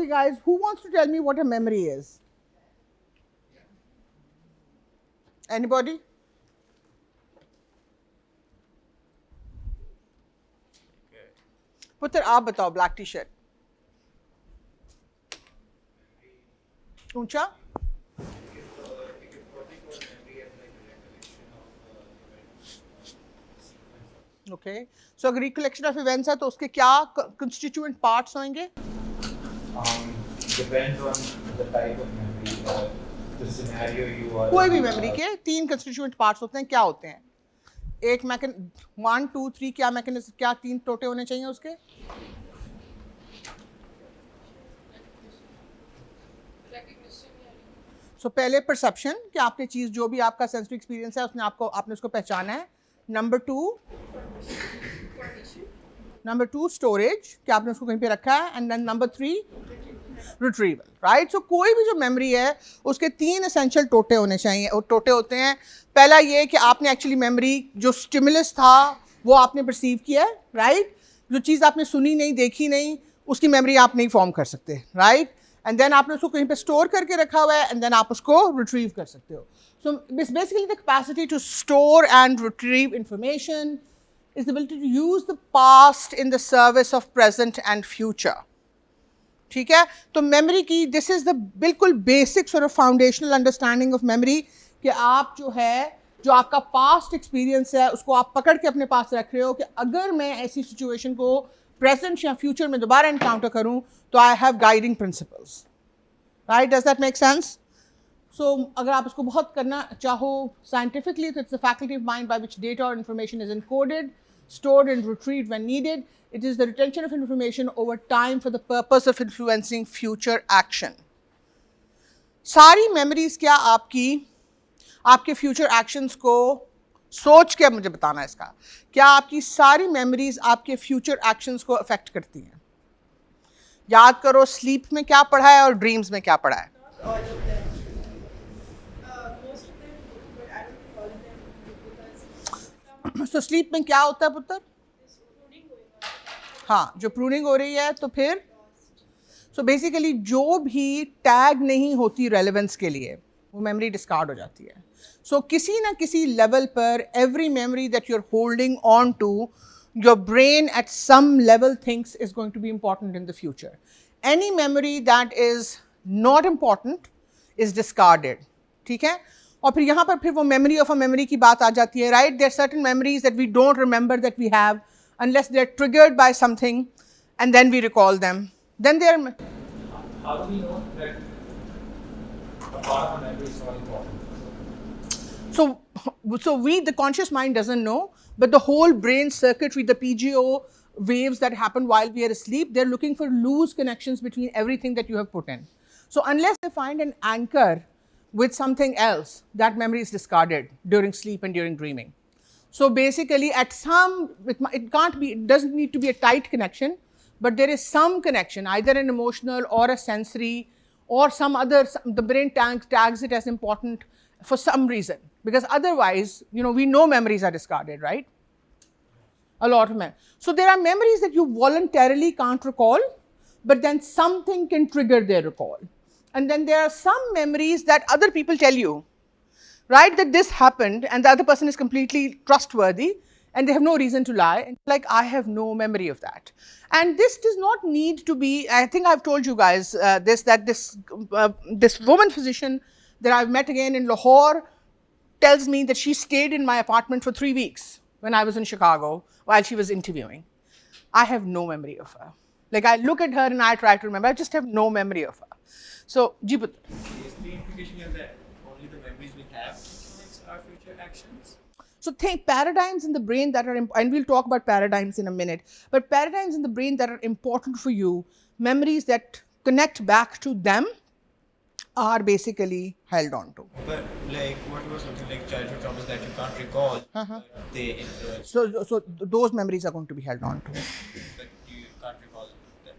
Okay, guys, who wants to tell me what a memory is? Anybody? पुत्र आप बताओ, black T shirt ऊंचा. Okay. So अगर recollection of events है तो उसके क्या constituent parts होंगे? Depends on the type of memory or the scenario you are. कोई भी memory के 3 constituent parts होते हैं, क्या होते हैं? एक मैकेनिज्म 1 2 3 क्या मैकेनिज्म, क्या 3 टोटे होने चाहिए उसके? सो पहले परसेप्शन कि आपने चीज़ जो भी आपका सेंसरी एक्सपीरियंस है उसने आपने उसको पहचाना है. नंबर टू स्टोरेज कि आपने उसको कहीं पे रखा है. And then number 3 retrieval. Right. So कोई भी जो मेमोरी है उसके 3 एसेंशियल टोटे होने चाहिए. और टोटे होते हैं, पहला ये कि आपने एक्चुअली मेमोरी जो स्टिमुलस था वो आपने परसीव किया है. राइट. जो चीज़ आपने सुनी नहीं, देखी नहीं, उसकी मेमोरी आप नहीं फॉर्म कर सकते. राइट. एंड देन आपने उसको कहीं पे स्टोर करके रखा हुआ है एंड देन आप उसको रिट्रीव कर सकते हो. So basically the capacity to store and retrieve information is the ability to use the past in the service of present and future. ठीक है. तो मेमोरी की दिस इज द बिल्कुल basic sort of foundational understanding of memory कि आप जो है, जो आपका पास्ट एक्सपीरियंस है उसको आप पकड़ के अपने पास रख रहे हो कि अगर मैं ऐसी सिचुएशन को प्रेजेंट या फ्यूचर में दोबारा एनकाउंटर करूं तो I have guiding principles. Right. Does that make sense? So अगर आप इसको बहुत करना चाहो साइंटिफिकली तो it's the faculty of mind by which data और information is encoded, stored and retrieved when needed. It is the retention of information over time for the purpose of influencing future action. सारी memories क्या आपके future actions को सोच के मुझे बताना है इसका, क्या आपकी सारी memories आपके future actions को affect करती हैं? याद करो sleep में क्या पढ़ा है और dreams में क्या पढ़ा है? All of them. Most of them, but I don't think all of them because So sleep में क्या होता है पुत्र? this pruning going on. हाँ, जो प्रूनिंग हो रही है तो फिर सो बेसिकली जो भी टैग नहीं होती रेलेवेंस के लिए वो मेमोरी डिस्कार्ड हो जाती है. सो किसी ना किसी लेवल पर every memory that you are holding on to, your brain at some level thinks is going to be important in the future. Any memory that is not important is discarded. ठीक है. और फिर यहाँ पर फिर वो memory of a memory की बात आ जाती है. Right. There certain memories that we don't remember that we have unless they are triggered by something and then we recall them. Then they are. How do we know that a part of a memory is not important? So the conscious mind doesn't know, but the whole brain circuitry, the PGO waves that happen while we are asleep, they're looking for loose connections between everything that you have put in. So unless they find an anchor with something else, that memory is discarded during sleep and during dreaming. So basically it doesn't need to be a tight connection, but there is some connection, either an emotional or a sensory or some other, the brain tags it as important for some reason, because otherwise, we know memories are discarded, right? A lot of memories. So there are memories that you voluntarily can't recall, but then something can trigger their recall. And then there are some memories that other people tell you, right, that this happened, and the other person is completely trustworthy and they have no reason to lie, and like, I have no memory of that. And this does not need to be, I think I've told you guys this woman physician that I've met again in Lahore tells me that she stayed in my apartment for 3 weeks when I was in Chicago while she was interviewing. I have no memory of her. Like, I look at her and I try to remember, I just have no memory of her. So, Jiput. Is the implication here that only the memories we have influence our future actions? So think paradigms in the brain that are, and we'll talk about paradigms in a minute, but paradigms in the brain that are important for you, memories that connect back to them, are basically held on to. But like, what about something like childhood traumas that you can't recall? But they influence. So those memories are going to be held on to. But you can't recall them.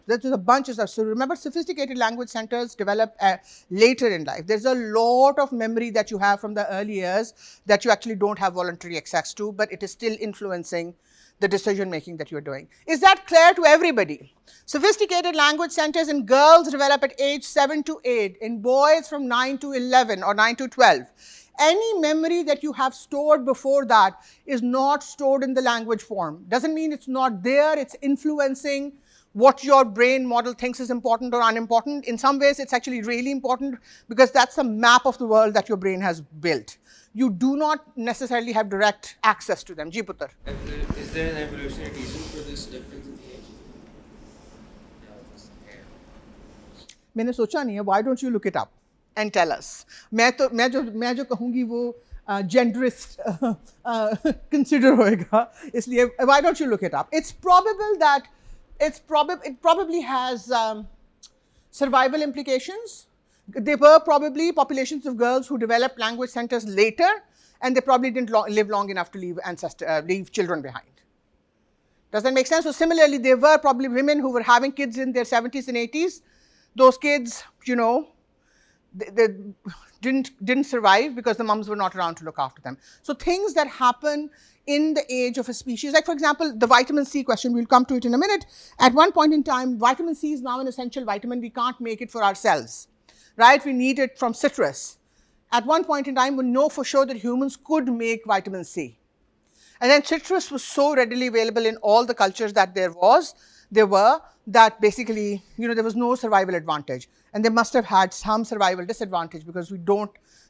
There's a bunch of stuff. So remember, sophisticated language centers develop later in life. There's a lot of memory that you have from the early years that you actually don't have voluntary access to, but it is still influencing the decision making that you're doing. Is that clear to everybody? Sophisticated language centers in girls develop at age 7 to 8, in boys from 9 to 11 or 9 to 12. Any memory that you have stored before that is not stored in the language form. Doesn't mean it's not there, it's influencing what your brain model thinks is important or unimportant. In some ways, it's actually really important because that's a map of the world that your brain has built. You do not necessarily have direct access to them. Ji Putter. Is there an evolutionary reason for this difference in age? मैंने सोचा नहीं है. Why don't you look it up and tell us? मैं जो कहूँगी वो genderist consider होएगा. इसलिए why don't you look it up? It's probable that it probably has survival implications. There were probably populations of girls who developed language centers later, and they probably didn't live long enough to leave children behind. Does that make sense? So similarly, there were probably women who were having kids in their 70s and 80s. Those kids, you know, they didn't survive because the mums were not around to look after them. So things that happen in the age of a species, like for example, the vitamin C question, we'll come to it in a minute. At one point in time, vitamin C is now an essential vitamin. We can't make it for ourselves, right? We need it from citrus. At one point in time, we know for sure that humans could make vitamin C. And then citrus was so readily available in all the cultures that there were, that basically, you know, there was no survival advantage. And they must have had some survival disadvantage because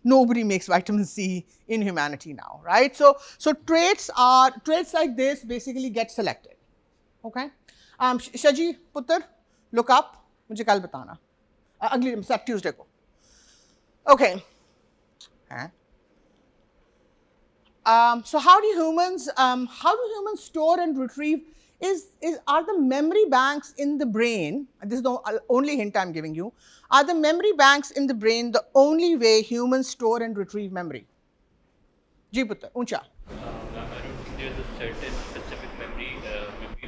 nobody makes vitamin C in humanity now, right? So traits like this basically get selected, okay? Shaji Putter, look up, मुझे कल बताना, अगली Tuesday को, okay? So how do humans store and retrieve? Are the memory banks in the brain, this is the only hint I'm giving you, are the memory banks in the brain the only way humans store and retrieve memory? Ji Putter, uncha. I don't think there's a certain specific memory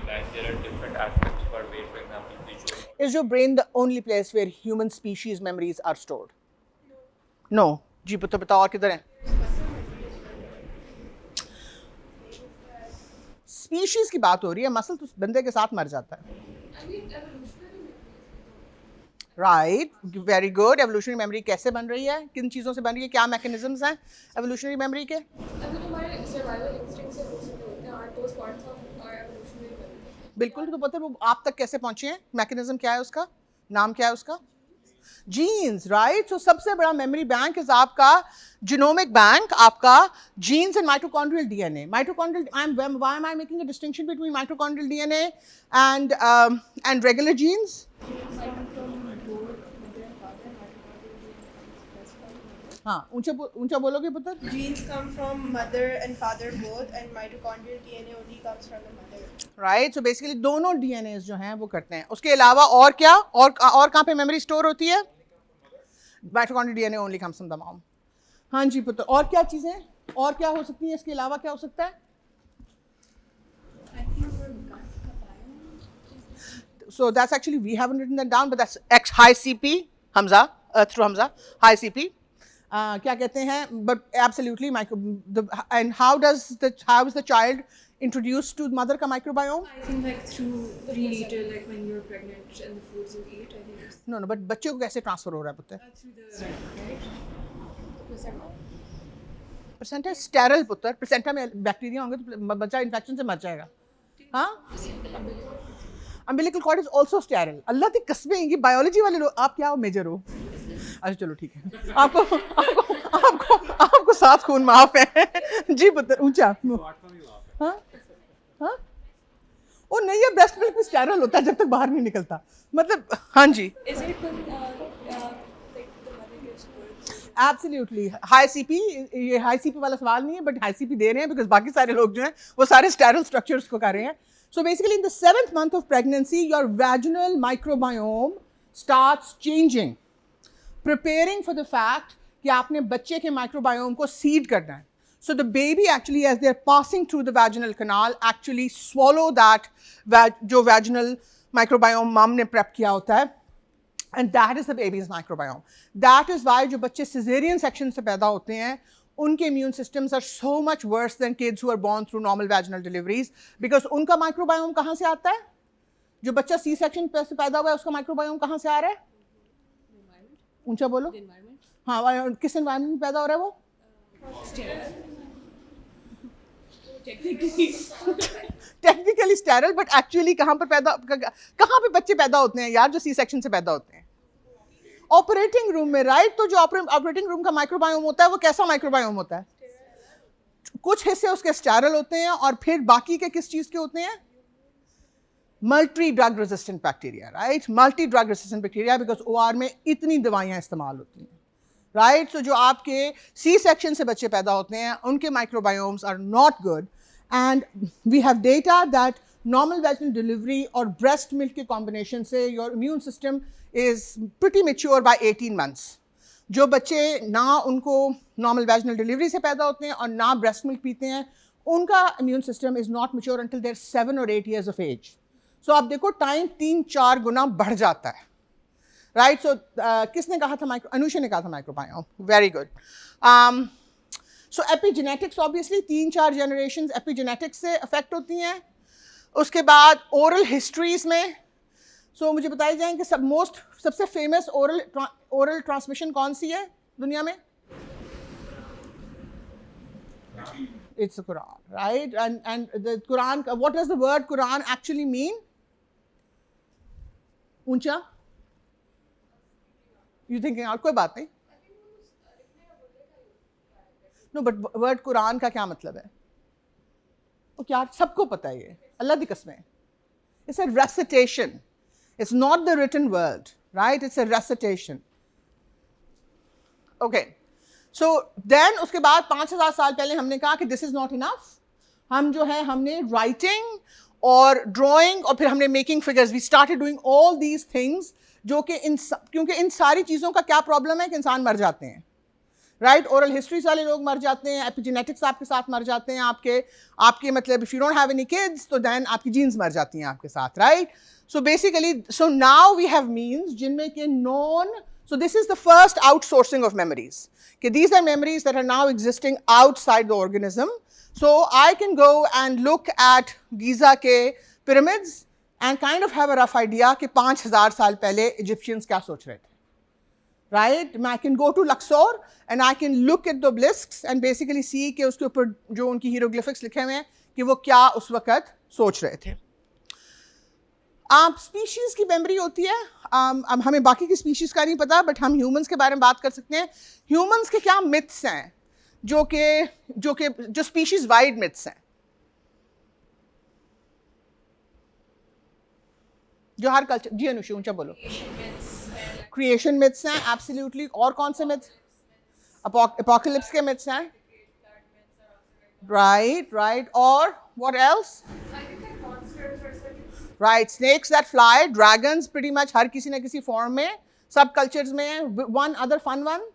bank. There are different aspects for where, for example, visual. Is your brain the only place where human species memories are stored? No. Ji Putter, बताओ और किधर है? Species की बात हो रही है, muscle तो बंदे के साथ मर जाता है. Right, very good. Evolutionary memory कैसे बन रही है, किन चीज़ों से बन रही है, क्या मैकेनिज्म्स हैं एवोल्यूशनरी मेमोरी के? बिल्कुल. तो पता है वो आप तक कैसे पहुंचे हैं, मैकेनिज्म क्या है उसका, नाम क्या है उसका? Jeans, right. सो सबसे बड़ा मेमोरी बैंक इज आपका genomic bank, आपका genes and mitochondrial DNA. Why am I making a distinction between mitochondrial DNA and regular genes? हाँ, ऊंचा बोलोगे पुत्र? Genes come from mother and father both, and mitochondrial DNA only comes from the mother. Right, so basically दोनों DNAs जो हैं वो करते हैं. उसके अलावा और क्या, और कहाँ पे मेमोरी स्टोर होती है? Mitochondrial DNA only comes from the mom. हाँ जी पुत्र, और क्या चीज़ें, और क्या हो सकती है, इसके अलावा क्या हो सकता है? So that's actually, we haven't written that down, but that's high CP, Hamza, through Hamza, high CP. क्या कहते हैं? But absolutely, and how is the child introduced to mother का microbiome? I think like through prenatal, like when you're pregnant and the foods you eat, I think it's No, but बच्चे को कैसे transfer हो रहा है पुत्र? through the right? Placenta. Placenta sterile पुत्र. Placenta में बैक्टीरिया होंगे तो बच्चा इन्फेक्शन से मर जाएगा. हाँ, umbilical cord is also sterile. अल्लाह की कसमें, ये बायोलॉजी वाले लोग. आप क्या हो, मेजर हो? अच्छा चलो ठीक है, आपको 7 खून माफ है. जी पुत्र, ऊंचा. हाँ हाँ, ओ नहीं, ये ब्रेस्ट मिल्क भी स्टेरल होता है जब तक बाहर नहीं निकलता, मतलब. हाँ जी, Is it when like the mother gives birth? Absolutely. High CP, ये हाई सीपी वाला सवाल नहीं है, बट हाई सीपी दे रहे हैं बिकॉज बाकी सारे लोग जो हैं वो सारे स्टेरल स्ट्रक्चर्स को कर रहे हैं. So basically in the 7th month of pregnancy, your vaginal microbiome starts changing, preparing for the fact कि आपने बच्चे के माइक्रोबायोम को सीड करना है. So the baby actually, as they're passing through the vaginal canal, actually swallow that जो vaginal microbiome mom ने prep किया होता है, and that is the baby's microbiome. That is why जो बच्चे cesarean section से पैदा होते हैं उनके immune systems are so much worse than kids who are born through normal vaginal deliveries because उनका microbiome कहाँ से आता है? जो बच्चा C section से पैदा हुआ है उसका microbiome कहाँ से आ रहा है? ऊंचा बोलो। हाँ, किस environment में पैदा हो रहा है वो? Technically sterile, but actually कहाँ पे बच्चे पैदा होते हैं यार जो C section से पैदा होते हैं? ऑपरेटिंग रूम में, राइट? तो जो ऑपरेटिंग रूम का माइक्रोबायोम होता है वो कैसा माइक्रोबायोम होता है? कुछ हिस्से उसके स्टेरल होते हैं और फिर बाकी के किस चीज के होते हैं? Multi drug resistant bacteria, right? Multi drug resistant bacteria, because OR में इतनी दवाइयां इस्तेमाल होती हैं, राइट? सो जो आपके सी सेक्शन से बच्चे पैदा होते हैं उनके microbiomes are not good, and we have data that normal vaginal delivery और ब्रेस्ट मिल्क के कॉम्बिनेशन से your immune system is pretty mature by 18 months. जो बच्चे ना उनको नॉर्मल वैजिनल डिलीवरी से पैदा होते हैं और ना ब्रेस्ट मिल्क पीते हैं, उनका immune system is not mature until their 7 or 8 years of age. So आप देखो टाइम 3-4 गुना बढ़ जाता है, राइट? सो किसने कहा था? अनुषा ने कहा था microbiome. Very good. So epigenetics obviously 3-4 generations epigenetics से अफेक्ट होती हैं। उसके बाद ओरल हिस्ट्रीज में मुझे बताई जाए कि सबसे फेमस ओरल ट्रांसमिशन कौन सी है दुनिया में? It's Quran, right? And the Quran, what does the word Quran actually mean? ऊंचा? You thinking out? कोई बात नहीं। नो, बट वर्ड कुरान का क्या मतलब है? वो क्या सबको पता है? ये अल्लाह की कसम है। It's a recitation. It's not the written word, right? It's a recitation. Okay. So then उसके बाद 5000 साल पहले हमने कहा कि this is not enough. हम जो है हमने writing और drawing और फिर हमने making figures. We started doing all these things जो कि क्योंकि इन सारी चीज़ों का क्या प्रॉब्लम है कि इंसान मर जाते हैं, राइट? ओरल हिस्ट्रीज वाले लोग मर जाते हैं, एपिजेनेटिक्स आपके साथ मर जाते हैं, आपके मतलब if you don't have any kids तो देन आपकी जीन्स मर जाती हैं आपके साथ, right? So basically now we have means जिनमें के नॉन, so this is the first outsourcing of memories, कि these are memories that are now existing outside the organism. So I can go and look at Giza के pyramids and kind of have a rough idea कि 5000 साल पहले Egyptians क्या सोच रहे थे, right? I can go to Luxor and I can look at the obelisks and basically see कि उसके ऊपर जो उनकी hieroglyphics लिखे हुए हैं कि वो क्या उस वक़्त सोच रहे थे. स्पीशीज़ की मेमोरी होती है. अब हमें बाकी की स्पीशीज़ का नहीं पता, बट हम ह्यूमंस के बारे में बात कर सकते हैं. ह्यूमंस के क्या मिथ्स हैं जो स्पीशीज़ वाइड मिथ्स हैं, जो हर कल्चर. जी अनुषी ऊंचा बोलो. क्रिएशन मिथ्स हैं, एब्सोल्युटली. और कौन से मिथ्स? एपोकलिप्स के मिथ्स हैं, राइट. और what else? Right, snakes that fly, dragons, pretty much हर किसी न किसी फॉर्म में सब कल्चर्स में है. वन अदर फन वन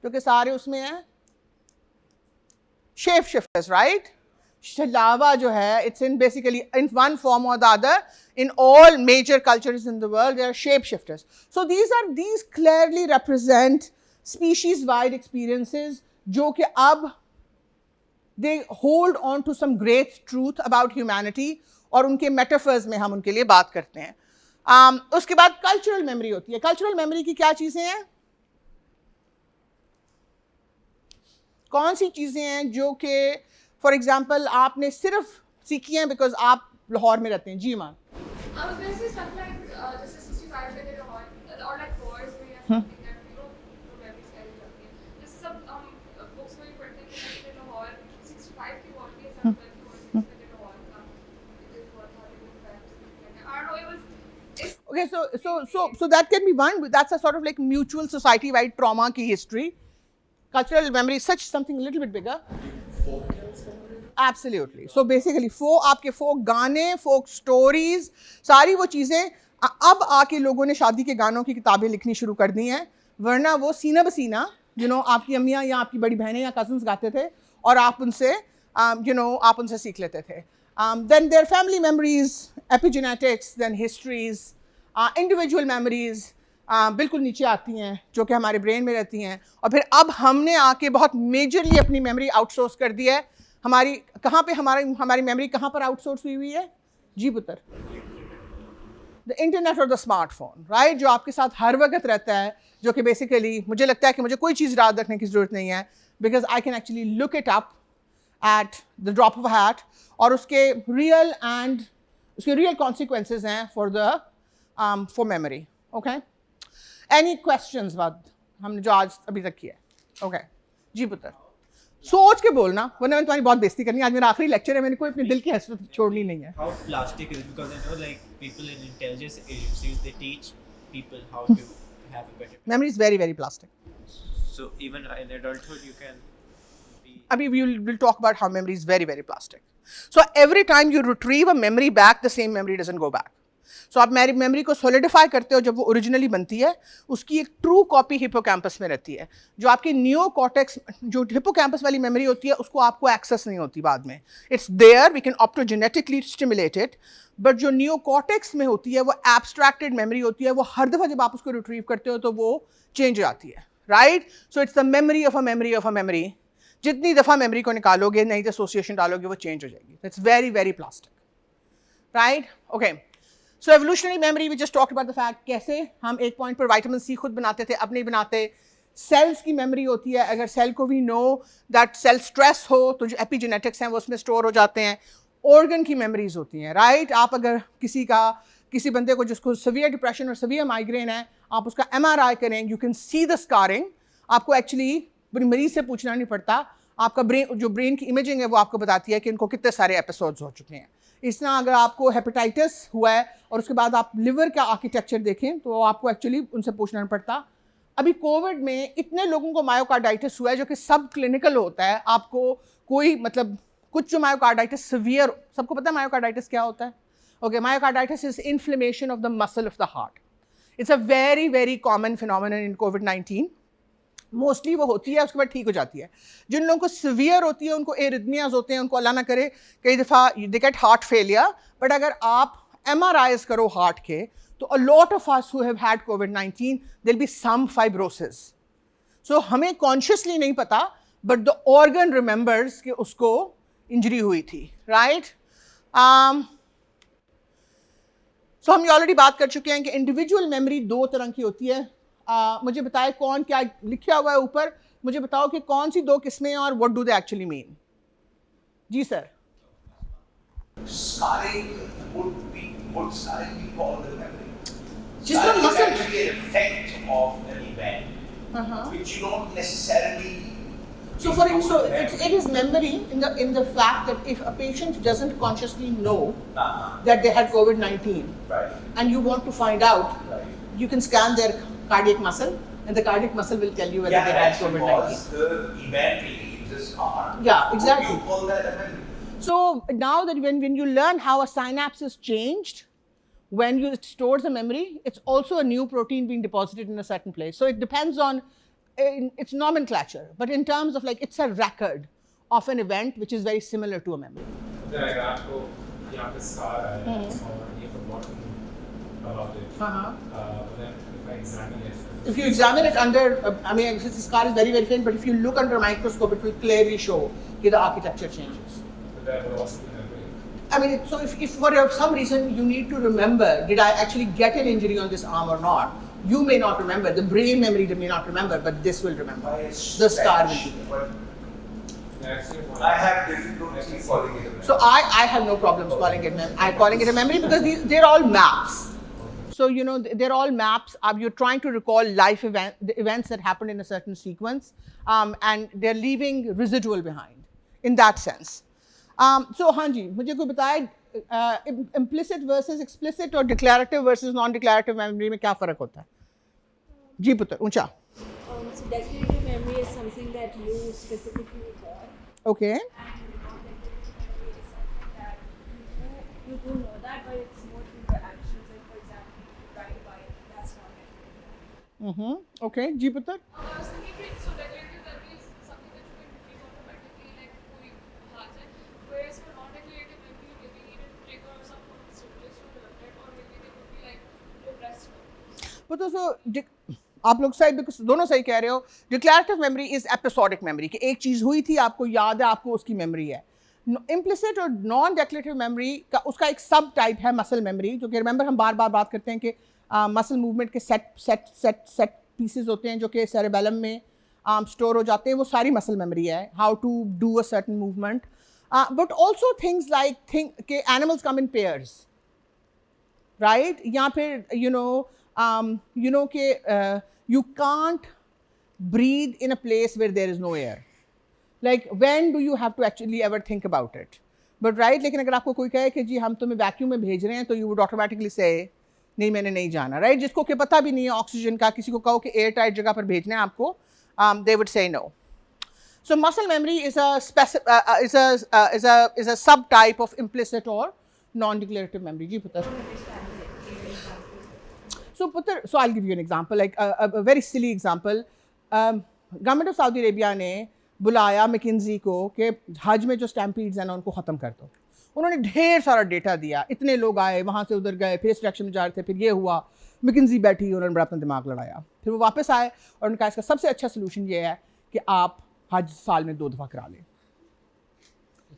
जो कि सारे उसमें है, शेप शिफ्टर्स, राइट? Lava जो है, it's in basically in one form or the other in all major cultures in the world. They are shapeshifters. So these clearly represent species-wide experiences जो कि अब they hold on to some great truth about humanity और उनके metaphors में हम उनके लिए बात करते हैं. उसके बाद cultural memory होती है. Cultural memory की क्या चीज़ें हैं? कौन सी चीज़ें हैं जो कि फॉर एग्जाम्पल आपने सिर्फ सीखी हैं बिकॉज आप लाहौर में रहते हैं? जी मान. Okay, so that can be one. That's a sort of like mutual society-wide trauma की history. Cultural memory is such something a little bit bigger. Absolutely. So basically आपके folk गाने, folk stories, सारी वो चीज़ें अब आके लोगों ने शादी के गानों की किताबें लिखनी शुरू कर दी हैं, वरना वो सीना बसीना आपकी अम्मियाँ या आपकी बड़ी बहनें या कजन्स गाते थे और आप उनसे आप उनसे सीख लेते थे. Then their family memories, epigenetics, then histories, individual memories, बिल्कुल नीचे आती हैं जो कि हमारे ब्रेन में रहती हैं, और फिर अब हमने आके बहुत मेजरली अपनी मेमोरी आउटसोर्स कर दी है। हमारी कहाँ पे हमारी मेमोरी कहाँ पर आउटसोर्स हुई हुई है जी पुत्र? द इंटरनेट और द स्मार्टफोन, राइट, जो आपके साथ हर वक्त रहता है, जो कि बेसिकली मुझे लगता है कि मुझे कोई चीज़ याद रखने की ज़रूरत नहीं है, because I can actually look it up at the drop of hat, और उसके रियल कॉन्सिक्वेंसेज हैं for memory. Okay, any questions बाद हमने जो आज अभी तक किया है? ओके जी पुत्र, सोच के बोलना, वरना मैंने तुम्हारी बहुत बेइज्जती करनी है। आज मेरा आखिरी लेक्चर है, मैंने कोई अपने दिल की हसरत छोड़नी नहीं है। How plastic is, because I know like people in intelligence agencies, they teach people how to have a better. Memory is very, very plastic. So even in adulthood you can be. I mean, we'll talk about how memory is very, very plastic. So every time you retrieve a memory back, the same memory doesn't go back. So आप memory को solidify करते हो जब वो originally बनती है, उसकी एक ट्रू कॉपी हिपोकैम्पस में रहती है। जो आपकी नियोकॉर्टेक्स, जो हिपोकैम्पस वाली मेमोरी होती है, उसको आपको एक्सेस नहीं होती बाद में। It's there, we can optogenetically stimulate it, but जो नियोकॉर्टेक्स में होती है वो एब्स्ट्रैक्टेड मेमोरी होती है। वो हर दफ़ा जब आप उसको रिट्रीव करते हो तो वो चेंज हो जाती है, right? So it's the memory of a memory of a memory. जितनी दफ़ा मेमोरी को निकालोगे, नई एसोसिएशन डालोगे, वो चेंज हो जाएगी। It's very, very plastic, right? Okay, so evolutionary memory, we just talked about the fact कैसे हम एक पॉइंट पर विटामिन सी खुद बनाते थे, अब नहीं बनाते। सेल्स की मेमोरी होती है, अगर सेल को we know that cell stress हो तो जो एपिजेनेटिक्स हैं वो उसमें स्टोर हो जाते हैं। ऑर्गन की मेमोरीज होती हैं, राइट? आप अगर किसी बंदे को जिसको सीवियर डिप्रेशन और सीवियर माइग्रेन है, आप उसका MRI करें, you can see the scarring. आपको एक्चुअली मरीज से पूछना नहीं पड़ता, आपका ब्रेन की इमेजिंग है वो आपको बताती है कि इनको कितने सारे एपिसोड्स हो चुके हैं। इस तरह अगर आपको हेपेटाइटिस हुआ है और उसके बाद आप लिवर का आर्किटेक्चर देखें तो आपको एक्चुअली उनसे पूछना नहीं पड़ता। अभी कोविड में इतने लोगों को मायोकार्डाइटिस हुआ है जो कि सब क्लिनिकल होता है। आपको कोई मतलब कुछ जो मायोकार्डाइटिस सीवियर, सबको पता है मायोकार्डाइटिस क्या होता है? Okay, myocarditis is inflammation of the muscle of the heart. It's a very, very common phenomenon in covid. Mostly वो होती है, उसके बाद ठीक हो जाती है। जिन लोगों को सीवियर होती है उनको एरिथमियाज होते हैं, उनको अल्लाह ना करे कई दफ़ा they get heart failure. But अगर आप MRIs करो हार्ट के तो a lot of us who have had कोविड-19 there will be some fibrosis. So हमें कॉन्शियसली नहीं पता, बट द ऑर्गन रिमेंबर्स कि उसको इंजरी हुई थी, राइट? सो हम ये ऑलरेडी बात कर चुके हैं कि इंडिविजुअल मेमोरी दो तरह की होती है। मुझे बताए कौन क्या लिखा हुआ है ऊपर, मुझे बताओ कि कौन सी दो किस्में हैं और what do they actually mean? जी sir. Scarring would scarring be called the memory? जिस तरह Scarring is muscle- actually an effect of an event, which you don't necessarily. So it is memory in the fact that if a patient doesn't consciously know that they had COVID-19 Right. and you want to find out, Right. you can scan their cardiac muscle and the cardiac muscle will tell you whether Yeah, they had that's COVID-19. because the event leaves a scar. Yeah, exactly. You call that a memory. So now that when you learn how a synapse is changed, when you it stores a memory, it's also a new protein being deposited in a certain place. So it depends on its nomenclature, but in terms of like it's a record of an event which is very similar to a memory. अगर आपको यहाँ पे scar आया और ये forgotten about it, but then if I examine it, If you examine it under, I mean, this scar is very, very faint, but if you look under a microscope, it will clearly show that the architecture changes. but that would also be memory. I mean, so if for some reason you need to remember, did I actually get an injury on this arm or not? You may not remember. The brain memory may not remember, but this will remember. By a The scar will stretch, be there. but Next year, I have difficulty calling it a memory. So I have no problems calling it I'm calling it a memory because they're all maps. So you know they're all maps. You're trying to recall the events that happened in a certain sequence, and they're leaving residual behind in that sense. So हाँ जी, मुझे कोई बताए implicit versus explicit और declarative versus non-declarative memory में क्या फ़र्क होता है? जी पुत्र, ऊंचा. So declarative memory is something that you specifically recall. Okay. And non-declarative memory is something that you do know that, but it's more through your actions. Like for example, if you ride a bike, that's non-declarative. Okay. जी पुत्र. I was thinking that so declarative memory is something that you can retrieve automatically, like कोई हाथ है. Whereas for non-declarative memory, you maybe need a trigger or some sort of stimulus to learn it, or maybe they could be like repressed memories. पता सो आप लोग सही बिल्कुल दोनों सही कह रहे हो. Declarative memory is episodic memory कि एक चीज़ हुई थी, आपको याद है, आपको उसकी मेमोरी है. इम्प्लिसिट और नॉन डिक्लेरेटिव मेमोरी का उसका एक सब टाइप है मसल मेमोरी, जो कि रिमेंबर हम बार बार बात करते हैं कि मसल मूवमेंट के सेट पीसेस होते हैं जो कि सेरेबेलम में स्टोर हो जाते हैं. वो सारी मसल मेमोरी है, how to do a certain movement. But also things like के animals come in pairs, right? या फिर you know कि you can't breathe in a place where there is no air. Like when do you have to actually ever think about it? But right, लेकिन अगर आपको कोई कहे कि जी हम तुम्हें वैक्यूम में भेज रहे हैं, तो you would automatically say नहीं, मैंने नहीं जाना, राइट? जिसको कि पता भी नहीं है ऑक्सीजन का, किसी को कहो कि एयर टाइट जगह पर भेजना है आपको, they would say no. So muscle memory is a subtype of implicit or non-declarative memory. जी पुत्र. So I'll give you an example, like a very silly example. Government of Saudi Arabia ने बुलाया McKinsey को कि हज में जो स्टैम्पीड्स हैं ना उनको ख़त्म कर दो. उन्होंने ढेर सारा डेटा दिया, इतने लोग आए, वहाँ से उधर गए, फेस रिएक्शन में जा रहे थे, फिर ये हुआ, McKinsey बैठी, उन्होंने बड़ा अपना दिमाग लड़ाया. फिर वो वापस आए और उन्होंने कहा इसका सबसे अच्छा सोल्यूशन ये है कि आप हज साल में 2 दफ़ा करा लें,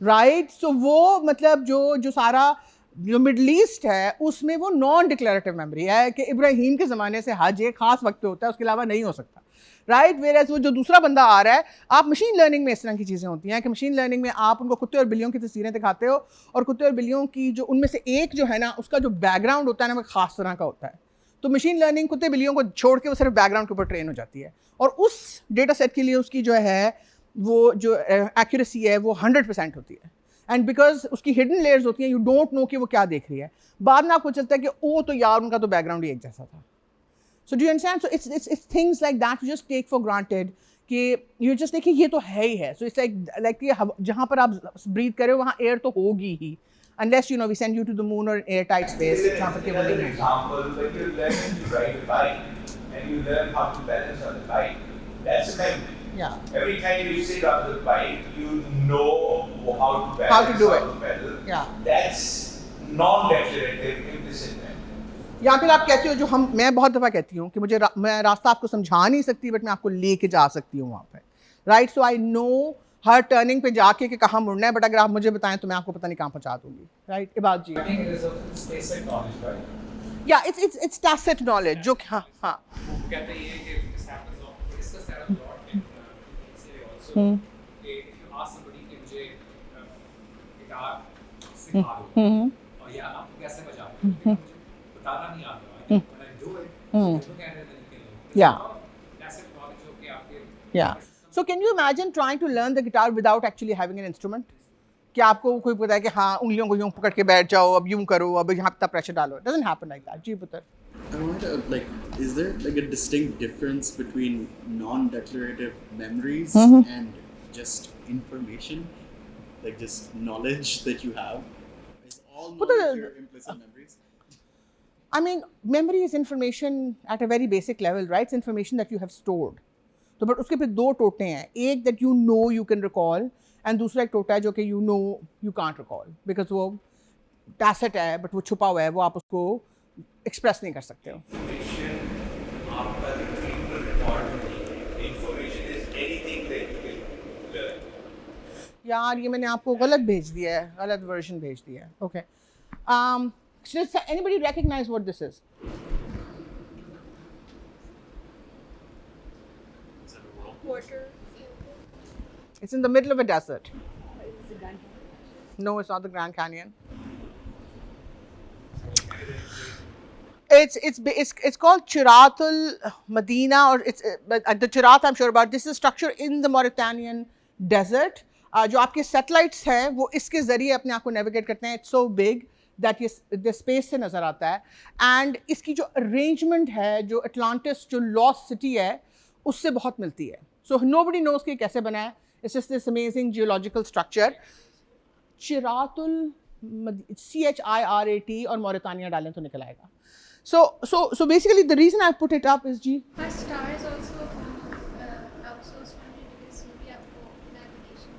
राइट? सो वो मतलब जो सारा जो मिडल ईस्ट है उसमें वो नॉन डिक्लेरेटिव मेमोरी है कि इब्राहीम के ज़माने से हज एक ख़ास वक्त पे होता है, उसके अलावा नहीं हो सकता, राइट? वेयरएज़ वो जो दूसरा बंदा आ रहा है, आप मशीन लर्निंग में इस तरह की चीज़ें होती हैं कि मशीन लर्निंग में आप उनको कुत्ते और बिल्लियों की तस्वीरें दिखाते हो, और कुत्ते और बिल्लियों की जो उनमें से एक जो है ना उसका जो बैकग्राउंड होता है ना वो ख़ास तरह का होता है. तो मशीन लर्निंग कुत्ते बिल्लियों को छोड़ के वो सिर्फ बैकग्राउंड के ऊपर ट्रेन हो जाती है, और उस डेटा सेट के लिए उसकी जो है वो जो एक्यूरेसी है वो 100% होती है. एंड बिकॉज उसकी हिडन लेयर्स होती हैं, यू डोंट नो कि वो क्या देख रही है. बाद में आपको चलता है कि ओ तो यार उनका तो बैकग्राउंड ही एक जैसा था. So do you understand? So it's things like that you just take for granted कि यू जस्ट देखिए ये तो है ही है. सो इट्स लाइक जहाँ पर आप ब्रीथ कर रहे हो वहाँ एयर तो होगी ही, unless we send you to the moon or an airtight space. जहाँ पर केवल नहीं है. Example, when you're learning to ride a bike and you learn how to balance on the bike, that's a memory. Yeah. Every time you sit on the bike, you know how to balance, How to do it. pedal. Yeah. That's non-declarative implicit memory. या फिर आप कहते हो जो मैं बहुत दफ़ा कहती हूँ कि मैं रास्ता आपको समझा नहीं सकती, बट मैं आपको लेके जा सकती हूँ वहाँ पे, right? So I know her turning पे जाके कि कहाँ मुड़ना है, बट अगर आप मुझे बताएं तो मैं आपको पता नहीं कहाँ पहुँचा दूँगी, right? Ibad ji. I think it is a basic knowledge, right? या इट्स tacit knowledge जो हाँ कहते हैं ये कि this happens a lot. We discussed that a lot in CA also. कि if you ask somebody कि मुझे गिटार सिखा दो और या आपको कैसे बजाते हो, मुझे बताना नहीं आता. When I do it, लोग कह रहे हैं कि Yeah. tacit knowledge जो कि आपके Yeah. So can you imagine trying to learn the guitar without actually having an instrument? कि आपको कोई पता है कि हाँ उंगलियों को यूं पकड़ के बैठ जाओ, अब यूं करो, अब यहाँ पे प्रेशर डालो. It doesn't happen like that. जी पुत्र. I wanted to, is there a distinct difference between non-declarative memories and just information, like just knowledge that you have? Is all knowledge your implicit memories? I mean, memory is information at a very basic level, right? It's information that you have stored. तो but उसके फिर 2 टोटे हैं, एक that you know you can recall, and दूसरा एक टोटा है जो कि you know you can't recall, because वो tacit है, बट वो छुपा हुआ है, वो आप उसको एक्सप्रेस नहीं कर सकते हो. आपका retrieval record information is anything that you can learn. यार ये मैंने आपको गलत भेज दिया है, गलत वर्जन भेज दिया है. Okay. Does anybody recognize what this is? Water. It's in the middle of a desert. No, it's not the Grand Canyon. It's called Chiratul Medina, or it's the Chirat I'm sure about. This is a structure in the Mauritanian desert. जो आपके satellites हैं वो इसके ज़रिए अपने आप को navigate करते हैं. It's so big that ये space से नज़र आता है. And इसकी जो arrangement है, जो Atlantis, जो lost city है, उससे बहुत मिलती है. So nobody knows कि कैसे बना है. It's just this amazing geological structure. Chiratul CHIRAT और मौरितानिया डालें तो निकल आएगा. So basically the reason I put it up is ji. But stars also outsourced memory because maybe आपको navigation.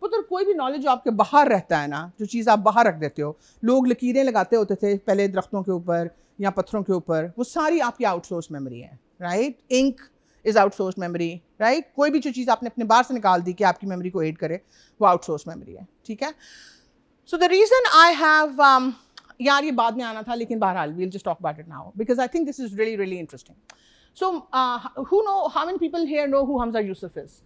पुत्र कोई भी नॉलेज जो आपके बाहर रहता है ना, जो चीज़ आप बाहर रख देते हो, लोग लकीरें लगाते होते थे पहले दरख्तों के ऊपर या पत्थरों के ऊपर, वो सारी आपकी आउटसोर्स मेमोरी है, right? Ink is outsource memory, right? कोई भी जो चीज़ आपने अपने बाहर से निकाल दी कि आपकी मेमोरी को एड करे, वो आउटसोर्स मेमोरी है, ठीक है? So the reason I have, यार ये बाद में आना था, लेकिन बहरहाल we'll just talk about it now because I think this is really really interesting. So who know, how many people here know who Hamza Yusuf is?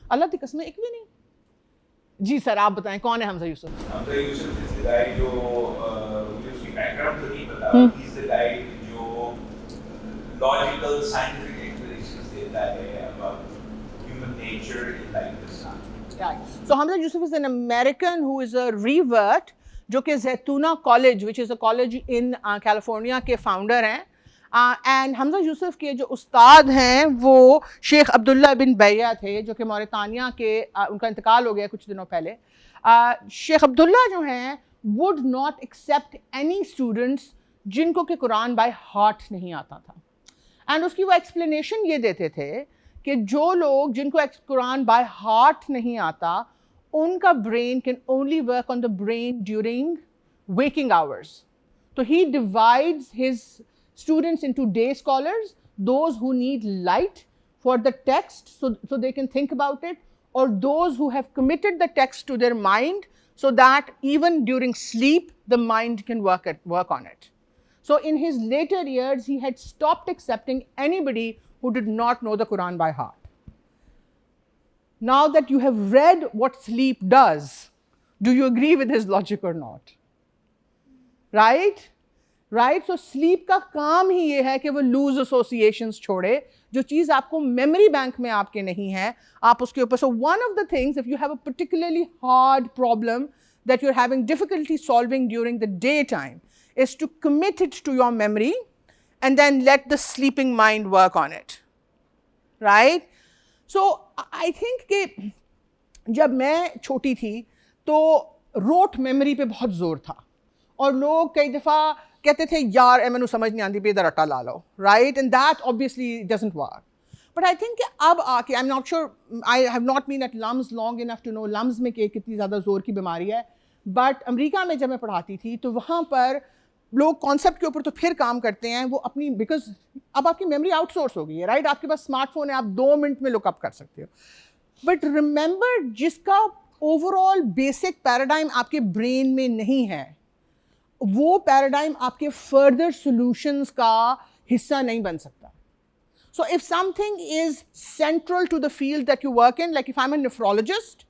अल्लाह की कसम, एक भी नहीं. जी सर, आप बताएं कौन है Hamza Yusuf? Hamza Yusuf is the guy जो मुझे उसकी बैकग्राउंड तो नहीं पता, ही इज द गाय जो लॉजिकल साइंटिफिक एक्सप्लेनेशंस देता है about human nature in like this. Right. So Hamza Yusuf is an American who is a revert, जो कि Zaytuna college, which is a college in California के founder हैं. And Hamza Yusuf के जो उस्ताद हैं वो शेख अब्दुल्ला बिन बैया थे, जो कि मौरितानिया के उनका इंतकाल हो गया कुछ दिनों पहले. शेख अब्दुल्ला जो हैं would not accept any students जिनको कि कुरान बाय हार्ट नहीं आता था. एंड उसकी वो एक्सप्लेनेशन ये देते थे कि जो लोग जिनको कुरान बाय हार्ट नहीं आता, उनका brain can only work on the brain during waking hours. So he divides his students into day scholars, those who need light for the text so they can think about it, or those who have committed the text to their mind so that even during sleep the mind can work on it. So in his later years he had stopped accepting anybody who did not know the Quran by heart. Now that you have read what sleep does, do you agree with his logic or not? Right? Right? So sleep का काम ही ये है कि वो loose associations छोड़े, जो चीज़ आपको memory bank में आपके नहीं है, आप उसके ऊपर. So one of the things, if you have a particularly hard problem that you're having difficulty solving during the daytime, is to commit it to your memory and then let the sleeping mind work on it. Right? So I think कि जब मैं छोटी थी तो road memory पे बहुत जोर था, और लोग कई दफ़ा कहते थे यार मैनू समझ नहीं आती, बेदर रट्टा ला लो, right? And that obviously doesn't work. But I think अब आके, I am not sure, I have not been at LUMS long enough to know LUMS में कितनी ज़्यादा ज़ोर की बीमारी है. बट अमेरिका में जब मैं पढ़ाती थी तो वहाँ पर लोग कॉन्सेप्ट के ऊपर तो फिर काम करते हैं, वो अपनी, बिकॉज अब आपकी मेमोरी आउटसोर्स हो गई है, राइट? आपके पास स्मार्टफोन है, आप 2 मिनट में लुकअप कर सकते हो. बट रिमेंबर, जिसका ओवरऑल बेसिक पैराडाइम आपके ब्रेन में नहीं है, वो पैराडाइम आपके फर्दर सॉल्यूशंस का हिस्सा नहीं बन सकता. So if something is central to the field that you work in, like if I am a nephrologist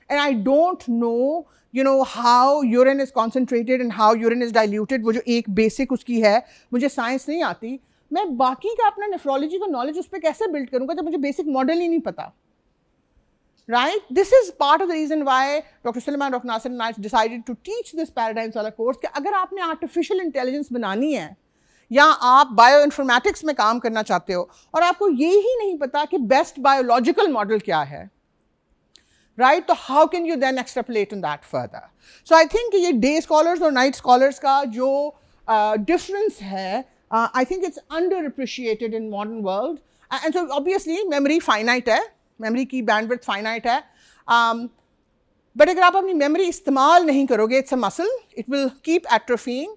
and I don't know, how urine is concentrated and how urine is diluted, वो जो एक basic उसकी है, मुझे science नहीं आती, मैं बाकी का अपना नेफ्रोलॉजी का नॉलेज उस पर कैसे बिल्ड करूँगा जब मुझे बेसिक मॉडल ही नहीं पता. Right? This is part of the reason why Dr. Suleiman, Dr. Nasir and I decided to teach this paradigms वाला course कि अगर आपने artificial intelligence बनानी है या आप बायोइन्फॉर्मेटिक्स में काम करना चाहते हो और आपको ये ही नहीं पता कि बेस्ट बायोलॉजिकल मॉडल क्या है, राइट? तो how can you then extrapolate in that further? So I think ये डे स्कॉलर्स और नाइट स्कॉलर्स का जो डिफरेंस है, I think it's under appreciated in modern world. And so obviously memory finite है, memory की bandwidth finite है, but अगर आप अपनी मेमोरी इस्तेमाल नहीं करोगे, it's a muscle, it will keep atrophying.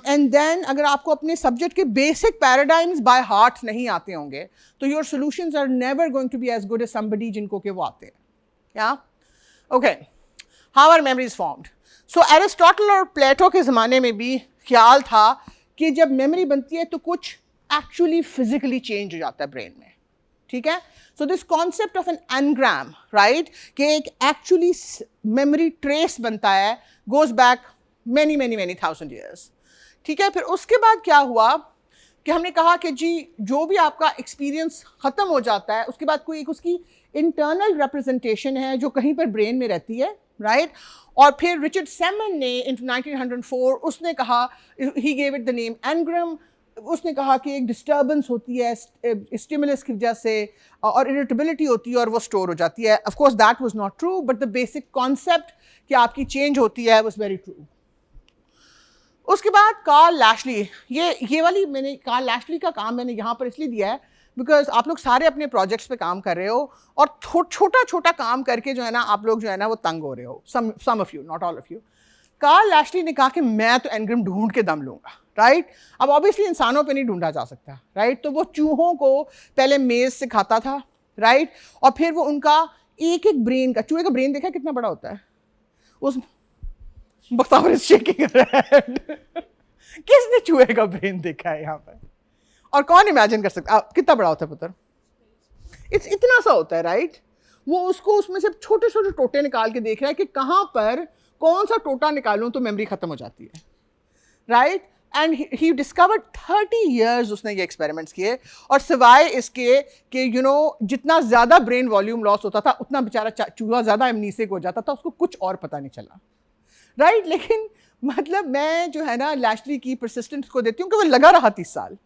And then अगर आपको अपने सब्जेक्ट के बेसिक पैराडाइम्स बाय हार्ट नहीं आते होंगे तो your solutions are never going to be as good as somebody जिनको के वो आते हैं. या okay, how are memories formed? So Aristotle और प्लेटो के ज़माने में भी ख्याल था कि जब मेमोरी बनती है तो कुछ एक्चुअली फिजिकली चेंज हो जाता है ब्रेन में, ठीक है? So this concept of an engram, right, कि एक एक्चुअली मेमोरी ट्रेस बनता है, goes back many many many thousand years, ठीक है? फिर उसके बाद क्या हुआ कि हमने कहा कि जी जो भी आपका एक्सपीरियंस ख़त्म हो जाता है उसके बाद कोई एक उसकी इंटरनल रिप्रेजेंटेशन है जो कहीं पर ब्रेन में रहती है, राइट? और फिर रिचर्ड सेमन ने इन 1904 उसने कहा, he gave it the name engram. उसने कहा कि एक डिस्टर्बेंस होती है स्टिमुलस की वजह से और इरिटेबिलिटी होती है और वो स्टोर हो जाती है. Of course that was not true, but the basic concept कि आपकी चेंज होती है वाज वेरी ट्रू. उसके बाद कार्ल लैशली, ये वाली मैंने कार्ल लैशली का काम मैंने यहाँ पर इसलिए दिया है बिकॉज आप लोग सारे अपने प्रोजेक्ट्स पे काम कर रहे हो और छोटा छोटा काम करके जो है ना आप लोग जो है ना वो तंग हो रहे हो, some of you, not all of you. Karl Lashley ने कहा कि मैं तो एनग्राम ढूंढ के दम लूंगा, राइट? अब ऑब्वियसली इंसानों पे नहीं ढूंढा जा सकता, राइट? तो वो चूहों को पहले मेज से खाता था, राइट? और फिर वो उनका एक एक ब्रेन का, चूहे का ब्रेन देखा कितना बड़ा होता है? उस बख्तावर इज शेकिंग किसने चूहे का ब्रेन देखा है यहाँ पर? और कौन इमेजिन कर सकता कितना बड़ा होता है पुत्र? इतना सा होता है, राइट? वो उसको उसमें से छोटे छोटे टोटे निकाल के देख रहा है कि कहाँ पर कौन सा टोटा निकालूं तो मेमोरी खत्म हो जाती है, right? And he discovered 30 years उसने ये एक्सपेरिमेंट्स किए, और सिवाय इसके कि जितना ज़्यादा ब्रेन वॉल्यूम लॉस होता था उतना बेचारा चूहा ज़्यादा एमनीसिक हो जाता था, उसको कुछ और पता नहीं चला, राइट? लेकिन मतलब मैं जो है ना लैशली की परसिस्टेंस को देती हूँ कि वो लगा रहा 30 साल,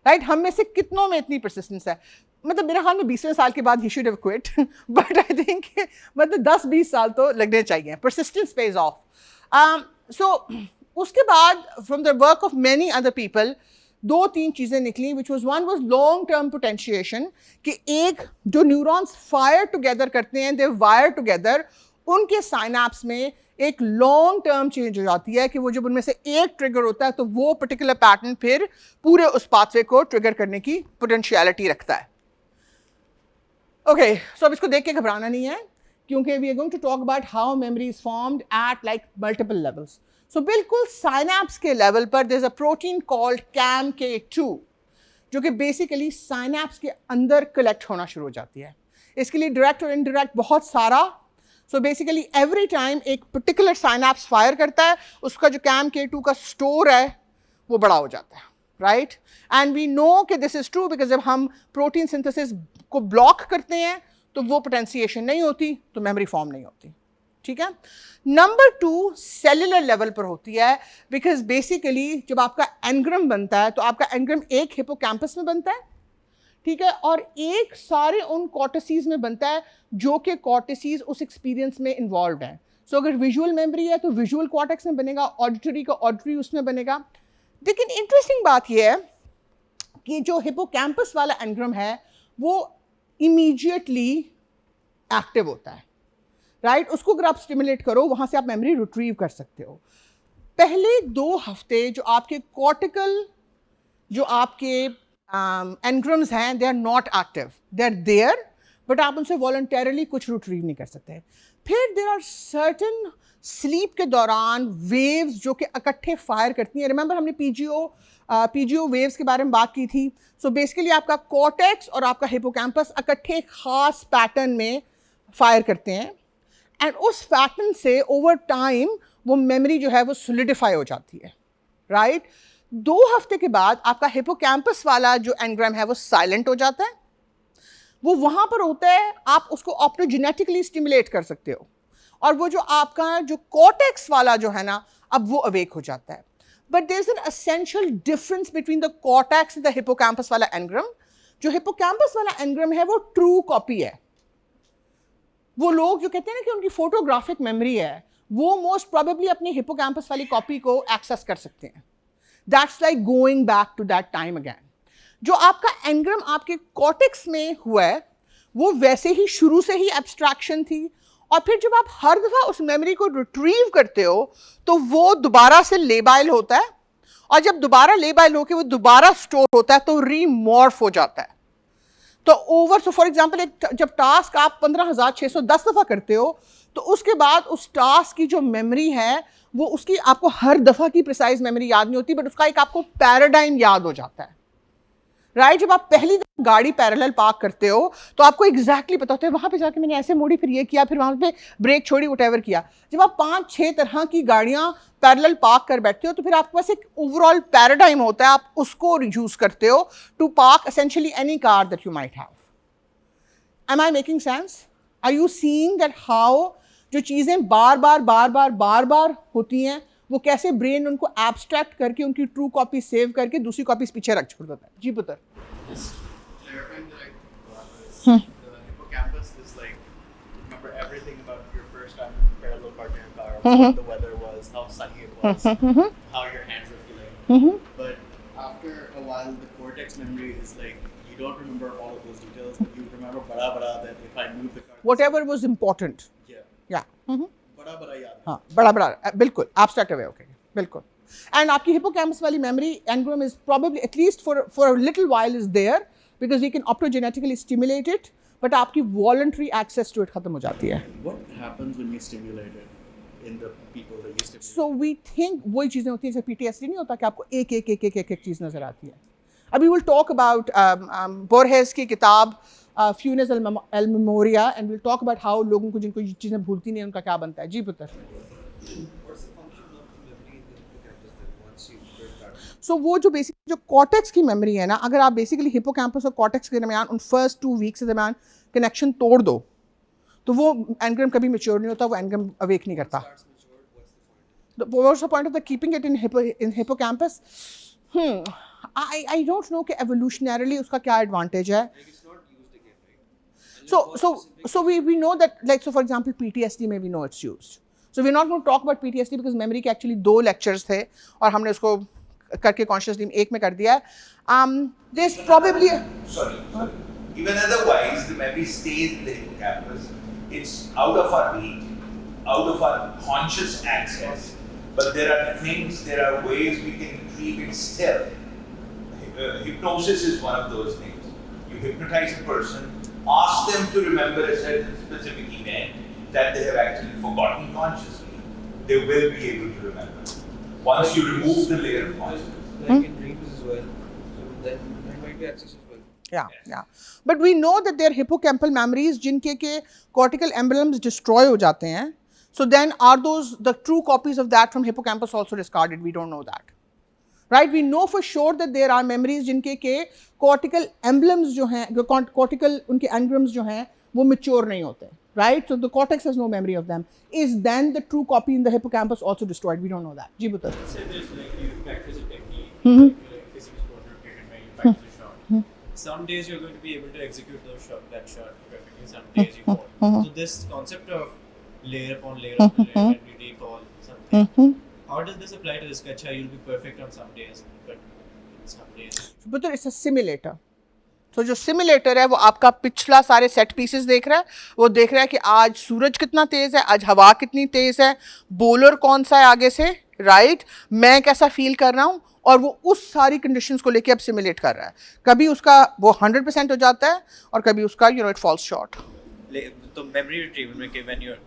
राइट? हम में से कितनों में इतनी परसिस्टेंस है? मतलब मेरे ख्याल में 20वें साल के बाद he should have quit, but I think मतलब 10-20 साल तो लगने चाहिए. Persistence page of. सो उसके बाद from the work of many other people 2-3 चीज़ें निकली, which was one was long term potentiation, कि एक जो न्यूरॉन्स फायर टुगेदर करते हैं, दे वायर टुगेदर, उनके साइनैप्स में एक लॉन्ग टर्म चेंज हो जाती है कि वो जब उनमें से एक ट्रिगर होता है तो वो पर्टिकुलर पैटर्न फिर पूरे उस पाथवे को ट्रिगर करने की पोटेंशियलिटी रखता है. ओके, सो अब इसको देख के घबराना नहीं है, क्योंकि we are going to talk about how memory is formed at like multiple levels. So बिल्कुल साइनैप्स के लेवल पर there is a protein called CAMK2, जो कि बेसिकली साइनैप्स के अंदर कलेक्ट होना शुरू हो जाती है. इसके लिए डायरेक्ट और इनडायरेक्ट बहुत सारा. सो बेसिकली एवरी टाइम एक पर्टिकुलर साइनैप्स फायर करता है, उसका जो CAMK2 का स्टोर है वो बड़ा हो जाता है, राइट? एंड वी नो कि दिस इज ट्रू बिकॉज जब हम प्रोटीन सिंथेसिस को ब्लॉक करते हैं तो वो पोटेंशिएशन नहीं होती, तो मेमोरी फॉर्म नहीं होती, ठीक है? नंबर 2 सेलुलर लेवल पर होती है, बिकॉज बेसिकली जब आपका एनग्राम बनता है तो आपका एनग्राम एक हिपोकैम्पस में बनता है, ठीक है, और एक सारे उन कॉर्टेसीज में बनता है जो कि कॉर्टेसीज उस एक्सपीरियंस में इन्वॉल्व है. सो अगर विजुअल मेमोरी है तो विजुअल कॉर्टेक्स में बनेगा, ऑडिटरी का ऑडिटरी उसमें बनेगा. लेकिन इंटरेस्टिंग बात यह है कि जो हिपोकैम्पस वाला एनग्राम है वो इमीडिएटली एक्टिव होता है, राइट? उसको अगर आप स्टिमुलेट करो वहाँ से आप मेमोरी रिट्रीव कर सकते हो. पहले 2 हफ्ते जो आपके कॉर्टिकल जो आपके एनग्राम्स हैं they are not active, they are there, but आप उनसे वॉलंटरली कुछ रिट्रीव नहीं कर सकते. फिर देर आर सर्टन स्लीप के दौरान वेव्स जो कि इकट्ठे फायर करती हैं. रिमेंबर हमने पीजीओ वेव्स के बारे में बात की थी. सो बेसिकली आपका कॉर्टेक्स और आपका हिपोकैम्पस इकट्ठे खास पैटर्न में फायर करते हैं, एंड उस पैटर्न से ओवर टाइम वो मेमोरी जो है वो सोलिडिफाई हो जाती है, राइट? 2 हफ्ते के बाद आपका हिपोकैम्पस वाला जो एनग्राम है वो साइलेंट हो जाता है. वो वहाँ पर होता है, आप उसको ऑप्टोजेनेटिकली स्टिमुलेट कर सकते हो, और वो जो आपका जो कॉर्टेक्स वाला जो है ना अब वो अवेक हो जाता है. But there is an essential difference between the cortex and the hippocampus वाला एनग्राम. जो हिपोकैम्पस वाला एनग्राम है वो ट्रू कॉपी है. वो लोग जो कहते हैं ना कि उनकी फोटोग्राफिक मेमोरी है, वो मोस्ट प्रोबेबली अपनी हिपोकैम्पस वाली कॉपी को एक्सेस कर सकते हैं. That's like going back to that time again. जो आपका एनग्राम आपके कॉर्टेक्स में हुआ है वो वैसे ही शुरू से ही एब्स्ट्रैक्शन थी, और फिर जब आप हर दफ़ा उस मेमोरी को रिट्रीव करते हो तो वो दोबारा से लेबाइल होता है, और जब दोबारा लेबाइल होकर वो दोबारा स्टोर होता है तो रीमॉर्फ हो जाता है. तो ओवर, सो फॉर एग्जांपल एक जब टास्क आप 15,610 दफ़ा करते हो तो उसके बाद उस टास्क की जो मेमोरी है वो उसकी आपको हर दफ़ा की प्रिसाइज मेमोरी याद नहीं होती, बट उसका एक आपको पैराडाइम याद हो जाता है, राइट? जब आप पहली दफ़ा गाड़ी पैरेलल पार्क करते हो तो आपको एग्जैक्टली पता होता है वहाँ पे जाके मैंने ऐसे मोड़ी, फिर ये किया, फिर वहाँ पे ब्रेक छोड़ी, वटेवर किया. जब आप 5-6 तरह की गाड़ियाँ पैरेलल पार्क कर बैठते हो तो फिर आपके पास एक ओवरऑल पैराडाइम होता है, आप उसको यूज़ करते हो to park essentially any car that you might have. Am I making sense? Are you seeing that how जो चीज़ें बार बार होती हैं वो कैसे ब्रेन उनको एब्स्ट्रैक्ट करके उनकी ट्रू कॉपी सेव करके दूसरी कॉपीज पीछे रख छोड़ देता है. जी पुत्र. Just clarifying that I was, the hippocampus is like, remember everything about your first time parallel parking a car, what the weather was, how sunny it was, how your hands were feeling. But after a while, the cortex memory is like, you don't remember all of those details, but you remember that if I move the car. Whatever was important. Yeah. Yeah. बड़ा याद हाँ बड़ा बिल्कुल abstract away okay बिल्कुल and आपकी hippocampus वाली memory engram is probably at least for a little while is there because we can optogenetically stimulate it but आपकी voluntary access to it खत्म हो जाती है. What happens when you stimulate it in the people that you stimulate? So we think वही चीज़ें होती हैं जैसे PTSD नहीं होता कि आपको एक एक एक एक एक एक चीज़ नज़र आती है. अभी विल टॉक अबाउट बोरहेस की किताब Funes el memoria and will talk about how लोगों को जिनको ये चीज़ें भूलती नहीं उनका क्या बनता है. जी पुत्र. What's the function of the memory in the hippocampus then once you get that? सो वो जो बेसिक जो कॉर्टेक्स की मेमोरी है ना अगर आप बेसिकली हिपोकैम्पस और कॉर्टेक्स के दरमियान उन फर्स्ट 2 वीक्स के दरमियान कनेक्शन तोड़ दो तो वो एनग्राम कभी मैच्योर नहीं होता वो एनग्राम अवेक नहीं करता. Starts matured, what's the point? What's the point of the keeping it in hippocampus? I don't know कि evolutionarily उसका क्या advantage है. Like it's not used again, right? And then for specific- So we know that like so for example PTSD में we know it's used. So we're not going to talk about PTSD because memory के actually 2 lectures थे और हमने उसको करके consciously एक में कर दिया है. There's probably Sorry. Even otherwise, the memory stays in the hippocampus. It's out of our reach, out of our conscious access. But there are things, there are ways we can retrieve it still. Hypnosis is one of those things. You hypnotize a person, ask them to remember a certain specific event that they have actually forgotten consciously. They will be able to remember. Once you remove the layer of consciousness. Like in dreams as well. So then that might be access as well. yeah. But we know that there are hippocampal memories जिनके के cortical emblems destroy हो जाते हैं. So then are those the true copies of that from hippocampus also discarded? We don't know that. Right? We know for sure that there are memories जिनके के cortical emblems जो हैं cortical उनके engrams जो हैं वो mature नहीं होते. Right? So the cortex has no memory of them. Is then the true copy in the hippocampus also destroyed? We don't know that. जी पुत्र. Say there's like you practice a technique, like physics was rotated where you practice a shot. Some days you're going to be able to execute that shot perfectly. Some days you won't. So this concept of layer upon layer upon layer when you recall something, how does this apply to this? Kacha, you'll be perfect on some days, but some days. पुत्र it's a simulator. तो जो simulator है वो आपका पिछला सारे set pieces देख रहा है वो देख रहा है कि आज सूरज कितना तेज़ है आज हवा कितनी तेज़ है बॉलर कौन सा है आगे से राइट मैं कैसा फील कर रहा हूँ और वो उस सारी कंडीशंस को लेके अब सिमुलेट कर रहा है कभी उसका वो 100% हो जाता है और कभी उसका इट फॉल्स शॉर्ट. तो मेमोरी रिट्रीवल में कि when you're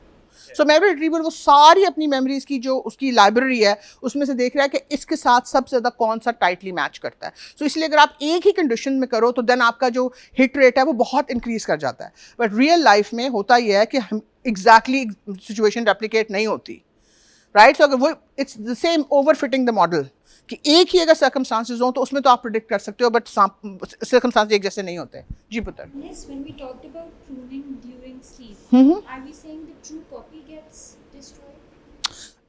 so memory retrieval वो सारी अपनी मेमोरीज की जो उसकी लाइब्रेरी है उसमें से देख रहा है कि इसके साथ सबसे ज़्यादा कौन सा टाइटली मैच करता है. सो इसलिए अगर आप एक ही कंडीशन में करो तो देन आपका जो हिट रेट है वो बहुत इंक्रीज़ कर जाता है. बट रियल लाइफ में होता यह है कि हम एग्जैक्टली सिचुएशन रेप्लिकेट नहीं होती राइट. सो अगर वो it's the same over fitting the model कि एक ही अगर सर्कमस्टांसेस हों तो उसमें तो आप प्रिडिक्ट कर सकते हो बट सर्कमस्टांसेस एक जैसे नहीं होते. जी पुत्र. Yes, when we talked about pruning during sleep, are we saying the true copy gets destroyed?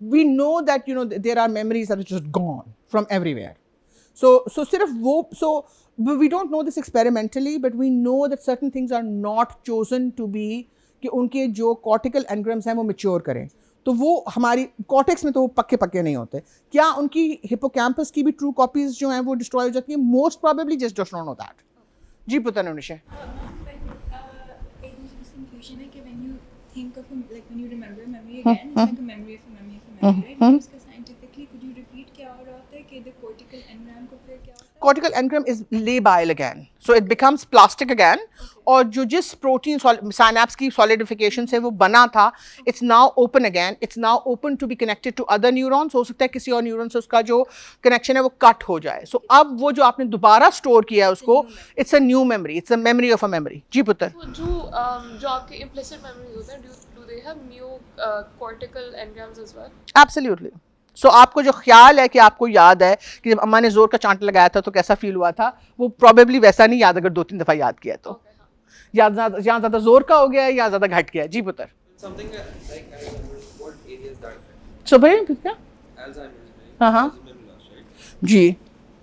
We know that there are memories that are just gone from everywhere. So सिर्फ वो we don't know this experimentally but we know that certain things are not chosen to be कि उनके जो cortical engrams हैं वो mature करें तो वो हमारी कॉर्टेक्स में तो वो पक्के नहीं होते. क्या उनकी हिपोकैम्पस की भी ट्रू कॉपीज जो हैं वो डिस्ट्रॉय हो जाती हैं? Most probably just don't know that. जी पता नहीं निशा. एक कंफ्यूजन है कि when you think of like when you remember a memory again, it's like a memory of a memory of a memory, right? उसका scientifically could you repeat क्या हो रहा होता है कि the cortical engram को फिर क्या होता है? Cortical engram is labile again, so it becomes plastic again. और जो जिस प्रोटीन साइनेप्स की सॉलिडिफिकेशन से वो बना था it's now open again it's now open to be connected to other neurons. हो सकता है किसी और न्यूरॉन से उसका जो कनेक्शन है वो कट हो जाए. सो अब वो जो आपने दोबारा स्टोर किया है उसको it's a new memory it's a memory of a memory. जी पुत्र. तो जो आपके implicit memories होते हैं do they have new cortical engrams as well? Absolutely. So आपको जो ख्याल है कि आपको याद है कि जब अम्मा ने जोर का चांटा लगाया था तो कैसा फील हुआ था वो प्रॉबेबली वैसा नहीं याद अगर 2-3 दफ़ा याद किया तो या ज़्यादा जोर का हो गया या ज़्यादा घट गया. जी पुत्र. Something like Alzheimer's, what areas that affect? सो भाई क्या Alzheimer's में हाँ. is memory loss, right? Ji.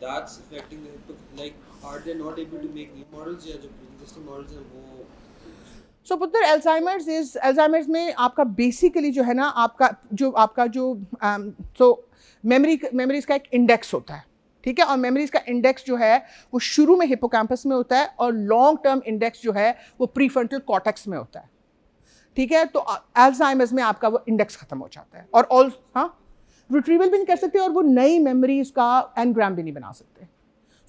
That's affecting the like are they not able to make new models या जो existing models हैं वो सो पुत्र एल्जाइमर्स में आपका बेसिकली जो है ना आपका जो मेमोरीज का एक इंडेक्स होता है ठीक है. और मेमोरीज का इंडेक्स जो है वो शुरू में हिपोकैम्पस में होता है और लॉन्ग टर्म इंडेक्स जो है वो प्रीफ्रंटल कॉर्टेक्स में होता है ठीक है, तो अल्जाइमर्स में आपका वो इंडेक्स खत्म हो जाता है। और ऑल हाँ, रिट्रीवल भी नहीं कर सकते और वो नई मेमोरीज का एनग्राम भी नहीं बना सकते।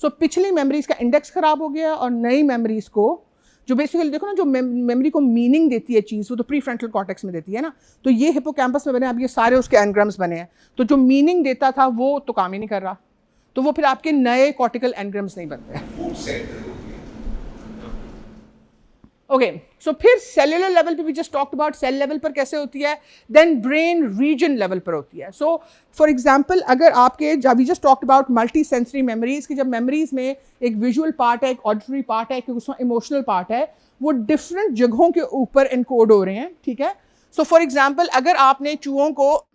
सो पिछली मेमोरीज का इंडेक्स खराब हो गया और नई मेमोरीज को, जो बेसिकली देखो ना, जो मेमोरी को मीनिंग देती है चीज़, वो तो प्री फ्रंटल कॉर्टेक्स में देती है ना, तो ये हिपोकैम्पस में बने, अब ये सारे उसके एनग्राम्स बने हैं, तो जो मीनिंग देता था वो तो काम ही नहीं कर रहा, तो वो फिर आपके नए कॉर्टिकल एनग्राम्स नहीं बनते हैं। फूड सेंटर ओके, सो फिर सेलुलर लेवल पे भी just talked about cell level पर कैसे होती है, देन ब्रेन रीजन लेवल पर होती है। सो फॉर एग्जांपल, अगर आपके, जब we just talked about multi sensory memories की, जब मेमोरीज में एक विजुअल पार्ट है, एक ऑडिटरी पार्ट है, एक उसमें इमोशनल पार्ट है, वो डिफरेंट जगहों के ऊपर इनकोड हो रहे हैं, ठीक है। सो फॉर एग्जांपल, अगर आपने चूहों को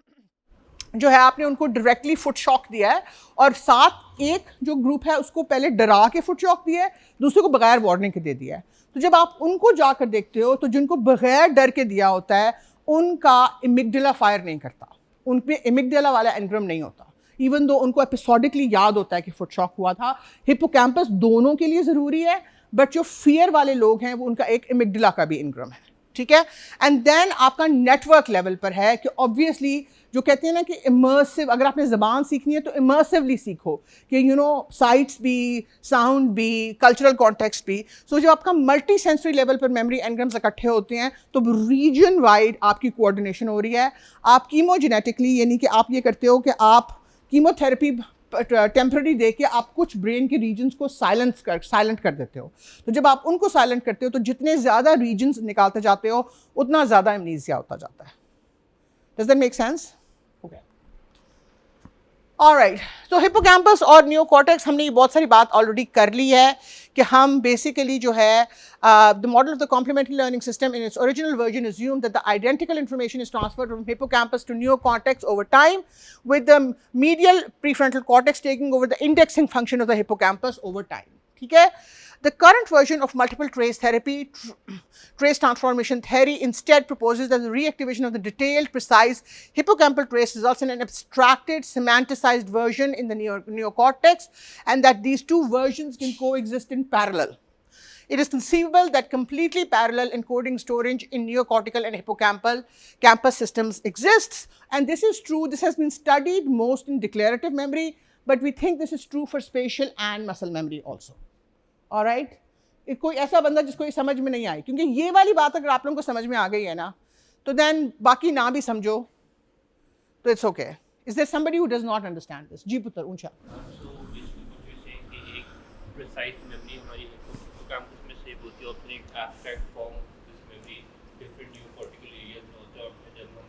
जो है, आपने उनको डायरेक्टली फुट शॉक दिया है और साथ एक जो ग्रुप है उसको पहले डरा के फुट शॉक दिया है, दूसरे को बगैर वार्निंग के दे दिया है, तो जब आप उनको जाकर देखते हो तो जिनको बगैर डर के दिया होता है उनका एमिगडाला फायर नहीं करता, उनमें एमिगडाला वाला एनग्राम नहीं होता, इवन दो उनको एपिसोडिकली याद होता है कि फुट शॉक हुआ था। हिपोकैम्पस दोनों के लिए ज़रूरी है, बट जो फियर वाले लोग हैं वो उनका एक एमिगडाला का भी एनग्राम है, ठीक है। एंड देन आपका नेटवर्क लेवल पर है कि ऑब्वियसली जो कहते हैं ना कि इमर्सिव, अगर आपने ज़बान सीखनी है तो इमर्सिवली सीखो कि यू नो साइट्स भी, साउंड भी, कल्चरल कॉन्टेक्स्ट भी। सो जब आपका मल्टी सेंसरी लेवल पर मेमोरी एनग्राम्स इकट्ठे होते हैं तो रीजन वाइड आपकी कोऑर्डिनेशन हो रही है। आप कीमोजेनेटिकली, यानी कि आप ये करते हो कि आप कीमोथेरेपी टेम्पररी दे के आप कुछ ब्रेन के रीजन्स को साइलेंट कर देते हो, तो जब आप उनको साइलेंट करते हो तो जितने ज़्यादा रीजन्स निकालते जाते हो उतना ज़्यादा एमनीसिया होता जाता है। Does that make sense? Okay, alright. तो हिपोकैम्पस और नियोकॉर्टेक्स, हमने ये बहुत सारी बात ऑलरेडी कर ली है कि हम बेसिकली जो है the model of the complementary learning system in its original version assumed that the identical information is transferred from hippocampus to neocortex over time, with the medial prefrontal cortex taking over the indexing function of the hippocampus over time. ठीक है? The current version of multiple trace therapy, trace transformation theory, instead proposes that the reactivation of the detailed, precise hippocampal trace results in an abstracted, semanticized version in the neocortex, and that these two versions can coexist in parallel. It is conceivable that completely parallel encoding storage in neocortical and hippocampal campus systems exists, and this is true. This has been studied most in declarative memory, but we think this is true for spatial and muscle memory also. All right? कोई ऐसा बंदा जिसको ये समझ में नहीं आई, क्योंकि ये वाली बात अगर आप लोगों को समझ में आ गई है ना, तो देन बाकी ना भी समझो तो it's okay. Is there somebody who does not understand this? जी पुत्र, ऊंचा। So basically what you're saying कि एक precise memory हमारी हिप्पोकैम्पस में सेव होती है और फिर एक abstract form this memory different neurocortical areas में होता है, और फिर जब हम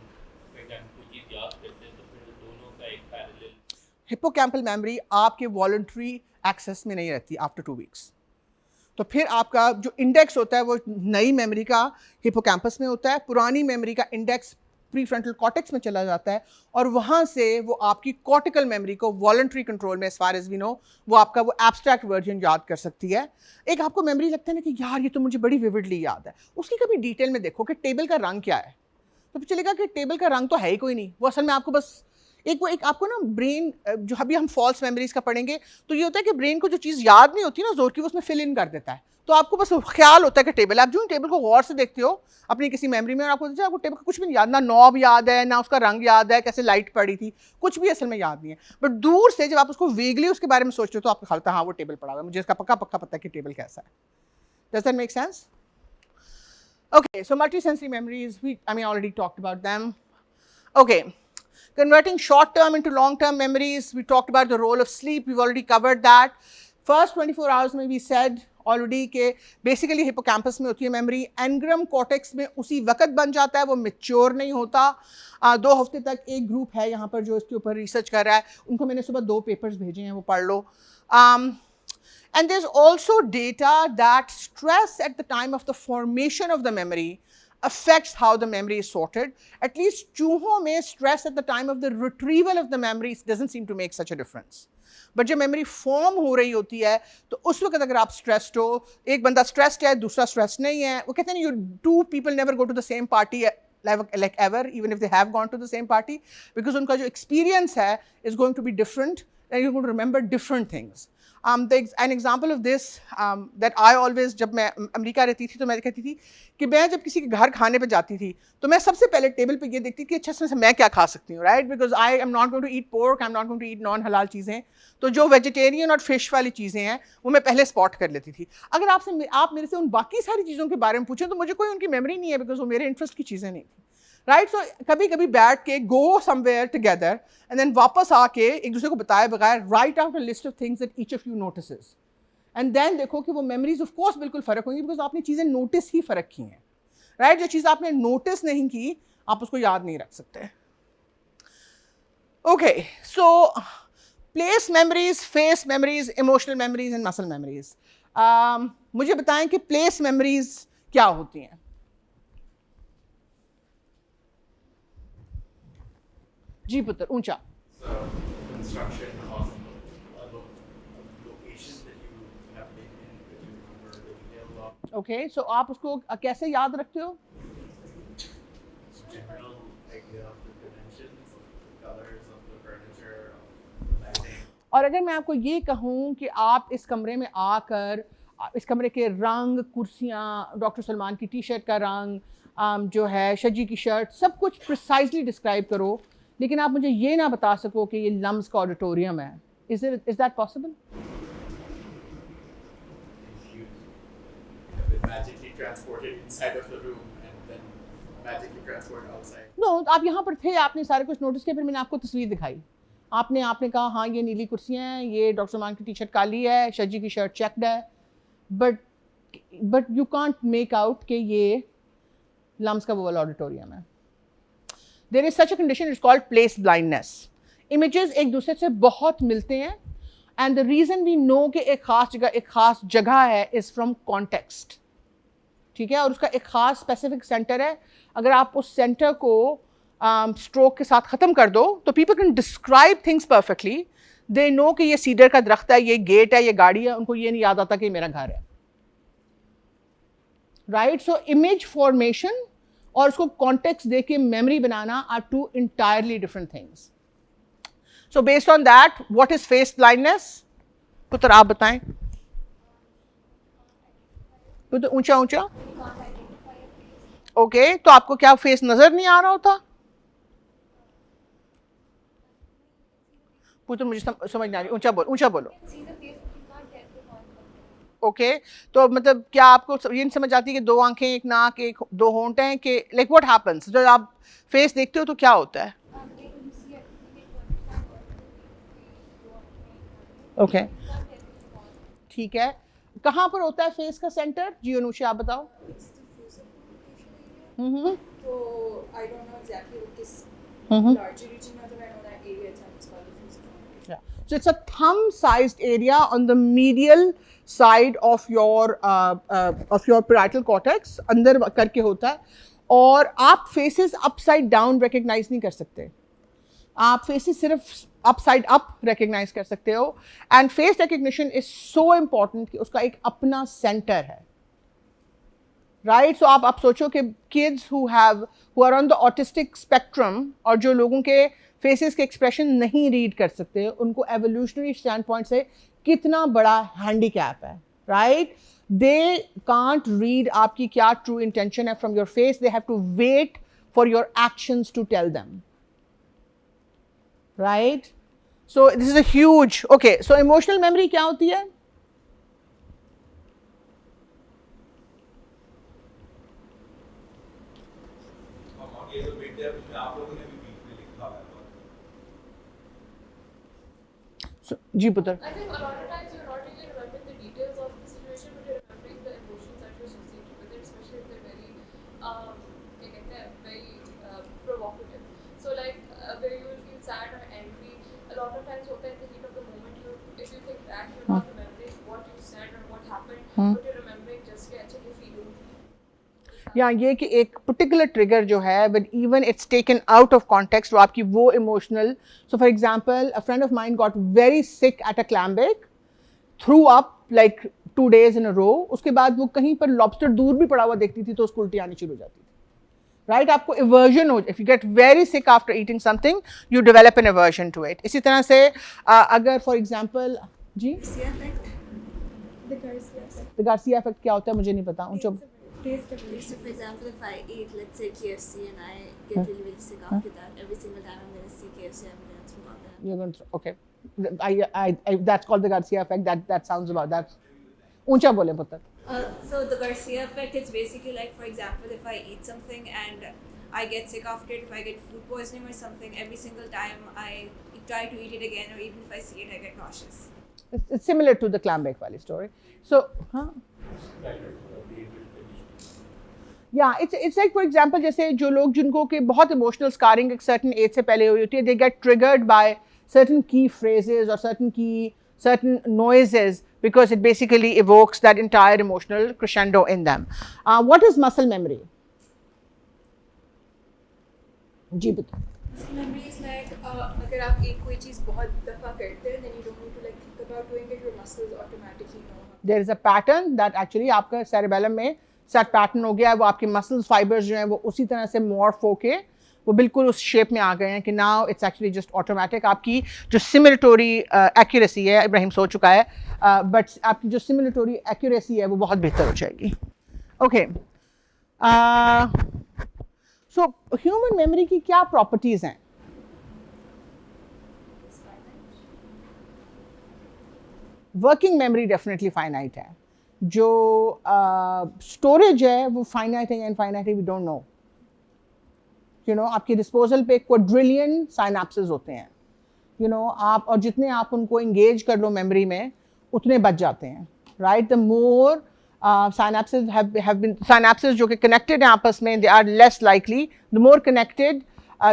फॉर एग्जांपल कोई चीज़ याद करते हैं तो फिर दोनों का एक पैरेलल। हिप्पोकैम्पल मेमोरी आपके वॉलंटरी एक्सेस में नहीं रहती आफ्टर 2 वीक्स, तो फिर आपका जो इंडेक्स होता है वो नई मेमोरी का हिपोकैम्पस में होता है, पुरानी मेमोरी का इंडेक्स प्रीफ्रंटल कॉर्टेक्स में चला जाता है, और वहाँ से वो आपकी कॉर्टिकल मेमोरी को वॉलंटरी कंट्रोल में, as far as we know, वो आपका वो एब्स्ट्रैक्ट वर्जन याद कर सकती है। एक आपको मेमोरी लगता है ना कि यार ये तो मुझे बड़ी विविडली याद है, उसकी कभी डिटेल में देखो कि टेबल का रंग क्या है, तो चलेगा कि टेबल का रंग तो है ही कोई नहीं, वो असल में आपको बस एक आपको ना ब्रेन, जो अभी हम फॉल्स मेमोरीज का पढ़ेंगे तो ये होता है कि ब्रेन को जो चीज़ याद नहीं होती ना जोर की, वो उसमें फिल इन कर देता है, तो आपको बस ख्याल होता है कि टेबल, आप जो टेबल को गौर से देखते हो अपनी किसी मेमोरी में और आपको टेबल का कुछ भी नहीं याद, ना नॉब याद है, ना उसका रंग याद है, कैसे लाइट पड़ी थी, कुछ भी असल में याद नहीं है, बट दूर से जब आप उसको वेगली उसके बारे में सोचते हो तो आपको ख्याल होता है हाँ वो टेबल पड़ा हुआ है, मुझे इसका पक्का पता है कि टेबल कैसा है। Does that make sense? Okay, so multisensory memories, I already talked about them. Okay, converting short term into long term memories, we talked about the role of sleep, we've already covered that. First 24 hours में we said already कि basically hippocampus में होती है memory, engram cortex में उसी वक्त बन जाता है, वो mature नहीं होता। 2 हफ्ते तक एक ग्रुप है यहाँ पर जो इसके ऊपर रिसर्च कर रहा है, उनको मैंने सुबह 2 पेपर्स भेजे हैं, वो पढ़ लो। And there's also data that stress at the time of the formation of the memory affects how the memory is sorted. At least चूहों में stress at the time of the retrieval of the memory doesn't seem to make such a difference. But जब memory form हो रही होती है तो उस वक्त अगर आप stressed हो, एक बंदा stressed है, दूसरा stressed नहीं है, वो कहते हैं you 2 people never go to the same party like ever, even if they have gone to the same party, because उनका जो experience है is going to be different and you're going to remember different things. An example of this that I always, जब मैं America रहती थी तो मैं कहती थी कि मैं जब किसी के घर खाने पे जाती थी तो मैं सबसे पहले टेबल पे ये देखती थी कि अच्छा इसमें से मैं क्या खा सकती हूँ, right, because I am not going to eat pork, I am not going to eat non halal चीज़ें, तो जो वेजिटेरियन और फिश वाली चीज़ें हैं वो मैं पहले स्पॉट कर लेती थी. अगर आप मेरे से उन बाकी सारी चीज़ों के बारे में पूछें तो मुझे कोई उनकी मेमोरी नहीं है, बिकॉज वो मेरे इंटरेस्ट की चीज़ें नहीं थी, राइट. सो कभी कभी बैठ के go somewhere together and then वापस आके एक दूसरे को बताए बगैर write out a list of things that each of you notices, and then देखो कि वो मेमोरीज ऑफ कोर्स बिल्कुल फ़र्क होंगी, बिकॉज आपने चीज़ें नोटिस ही फ़र्क की हैं, राइट. जो चीज़ आपने नोटिस नहीं की आप उसको याद नहीं रख सकते. Okay, so place memories, face memories, emotional memories and muscle memories. मुझे बताएं कि प्लेस मेमोरीज क्या होती हैं. जी पुत्र, ऊंचा. So, construction of a location that you have been in, that you remember the detail of. Okay, so आप उसको कैसे याद रखते हो? General idea of the dimensions, of the colors of the furniture, of the lighting. और अगर मैं आपको ये कहूँ कि आप इस कमरे में आकर इस कमरे के रंग, कुर्सियाँ, डॉक्टर सलमान की टी शर्ट का रंग, जो है शजी की शर्ट, सब कुछ प्रिसाइजली डिस्क्राइब करो, लेकिन आप मुझे ये ना बता सको कि ये लम्स का ऑडिटोरियम है. Is that possible? If you have been magically transported inside of the room and then magically transported outside. No, आप यहाँ पर थे, आपने सारे कुछ नोटिस किया, फिर मैंने आपको तस्वीर दिखाई, आपने कहा हाँ ये नीली कुर्सियाँ हैं, ये डॉक्टर सलमान की टी शर्ट काली है, शजी की शर्ट चेक्ड है, but you can't make out कि ये लम्स का वो वाला ऑडिटोरियम है. There is such a condition, it's called place blindness. Images एक दूसरे से बहुत मिलते हैं, and the reason we know कि एक ख़ास जगह है इज़ फ्रॉम कॉन्टेक्स्ट, ठीक है, और उसका एक ख़ास स्पेसिफिक सेंटर है. अगर आप उस सेंटर को स्ट्रोक के साथ ख़त्म कर दो तो people can describe things perfectly. They know कि ये सीडर का दरख्त है, ये गेट है, ये गाड़ी है, उनको ये नहीं याद आता कि ये मेरा घर है, राइट. सो इमेज फॉर्मेशन और उसको कॉन्टेक्स्ट दे के मेमोरी बनाना are two entirely different things. So based on that, what is face blindness? पुत्र आप बताएं. पुत्र ऊंचा. ओके, तो आपको क्या फेस नजर नहीं आ रहा होता? पुत्र मुझे समझ नहीं आ रही, ऊंचा बोलो. ओके, तो मतलब क्या आपको ये नहीं समझ आती कि दो आंखें, एक नाक, एक दो होंठ हैं, कि लाइक व्हाट हैपेंस जब आप फेस देखते हो तो क्या होता है? ओके, ठीक है. कहाँ पर होता है फेस का सेंटर? जी अनुषा आप बताओ. So I don't know exactly what this larger region of I know that area it's called the fusiform. Yeah. So it's a thumb-sized area on the medial side of your parietal cortex, अंदर करके होता है, और आप faces upside down recognize नहीं कर सकते. आप faces सिर्फ upside up recognize कर सकते हो, and face recognition is so important कि उसका एक अपना center है. राइट. सो आप सोचो कि kids who are on the autistic spectrum, और जो लोगों के फेसेस के एक्सप्रेशन नहीं रीड कर सकते, उनको एवोल्यूशनरी स्टैंड पॉइंट से कितना बड़ा हैंडीकैप है, राइट. दे कांट रीड आपकी क्या ट्रू इंटेंशन है from your face. They have to wait for your actions to tell them, right. So this is a huge. Okay, so emotional memory क्या होती है? ये जो बीट है उसमें आप लोगों ने भी बीच में लिखा है. जी पुत्र. I think a lot of times you're not really remembering the details of the situation, but you're remembering the emotions that you're associated with it, especially if they're very provocative. So like where you will feel sad or angry, a lot of times होता है in the heat of the moment, if you think back, you're not remembering what you said or what happened, but you're remembering just कि अच्छा ये feeling थी. या ये कि एक पर्टिकुलर ट्रिगर जो है, but even it's taken out of context, वो आपकी वो emotional. So for example, a friend of mine got very sick at a clambake, threw up like 2 days in a row. उसके बाद वो कहीं पर लॉबस्टर दूर भी पड़ा हुआ देखती थी तो उसको उल्टी आनी शुरू हो जाती थी, राइट. आपको एवर्जन हो, if you get very sick after eating something, you develop an aversion to it. इसी तरह से अगर फॉर एग्जांपल जी Garcia effect. The Garcia effect. The Garcia effect क्या होता है मुझे नहीं पता ऊंचा Taste of So, for example, if I eat, let's say, KFC and I get really, really sick after that, every single time I'm going to see KFC, I'm going to throw up. you're going to okay I that's called the Garcia effect that sounds about that ऊंचा बोले पुत्र So, the Garcia effect, it's basically like, for example, if I eat something and I get sick after it, if I get food poisoning or something, every single time I try to eat it again, or even if I see it, I get nauseous. it's similar to the clam bake wali story so yeah it's like for example जैसे जो लोग जिनको के बहुत emotional scarring एक certain age से पहले हुई होती है they get triggered by certain key phrases or certain noises because it basically evokes that entire emotional crescendo in them. What is muscle memory? जी बताओ. Muscle memory is like अगर आप एक कोई चीज़ बहुत दफ़ा करते हैं then you don't need to like think about doing it, your muscles automatically know. There is a pattern that actually आपका cerebellum में set pattern हो गया है वो आपके muscles fibers जो हैं वो उसी तरह से morph होके वो बिल्कुल उस शेप में आ गए हैं कि now it's actually just automatic आपकी जो simulatory accuracy है इब्राहिम सो चुका है but आपकी जो simulatory accuracy है वो बहुत बेहतर हो जाएगी. Okay. So human memory की क्या properties हैं? Working memory definitely finite है. जो storage है वो finite है या infinite है we don't know. You know आपके disposal पे quadrillion synapses होते हैं. You know आप और जितने आप उनको engage कर लो memory में उतने बच जाते हैं. Right? The more synapses have been synapses जो कि connected हैं आपस में they are less likely. The more connected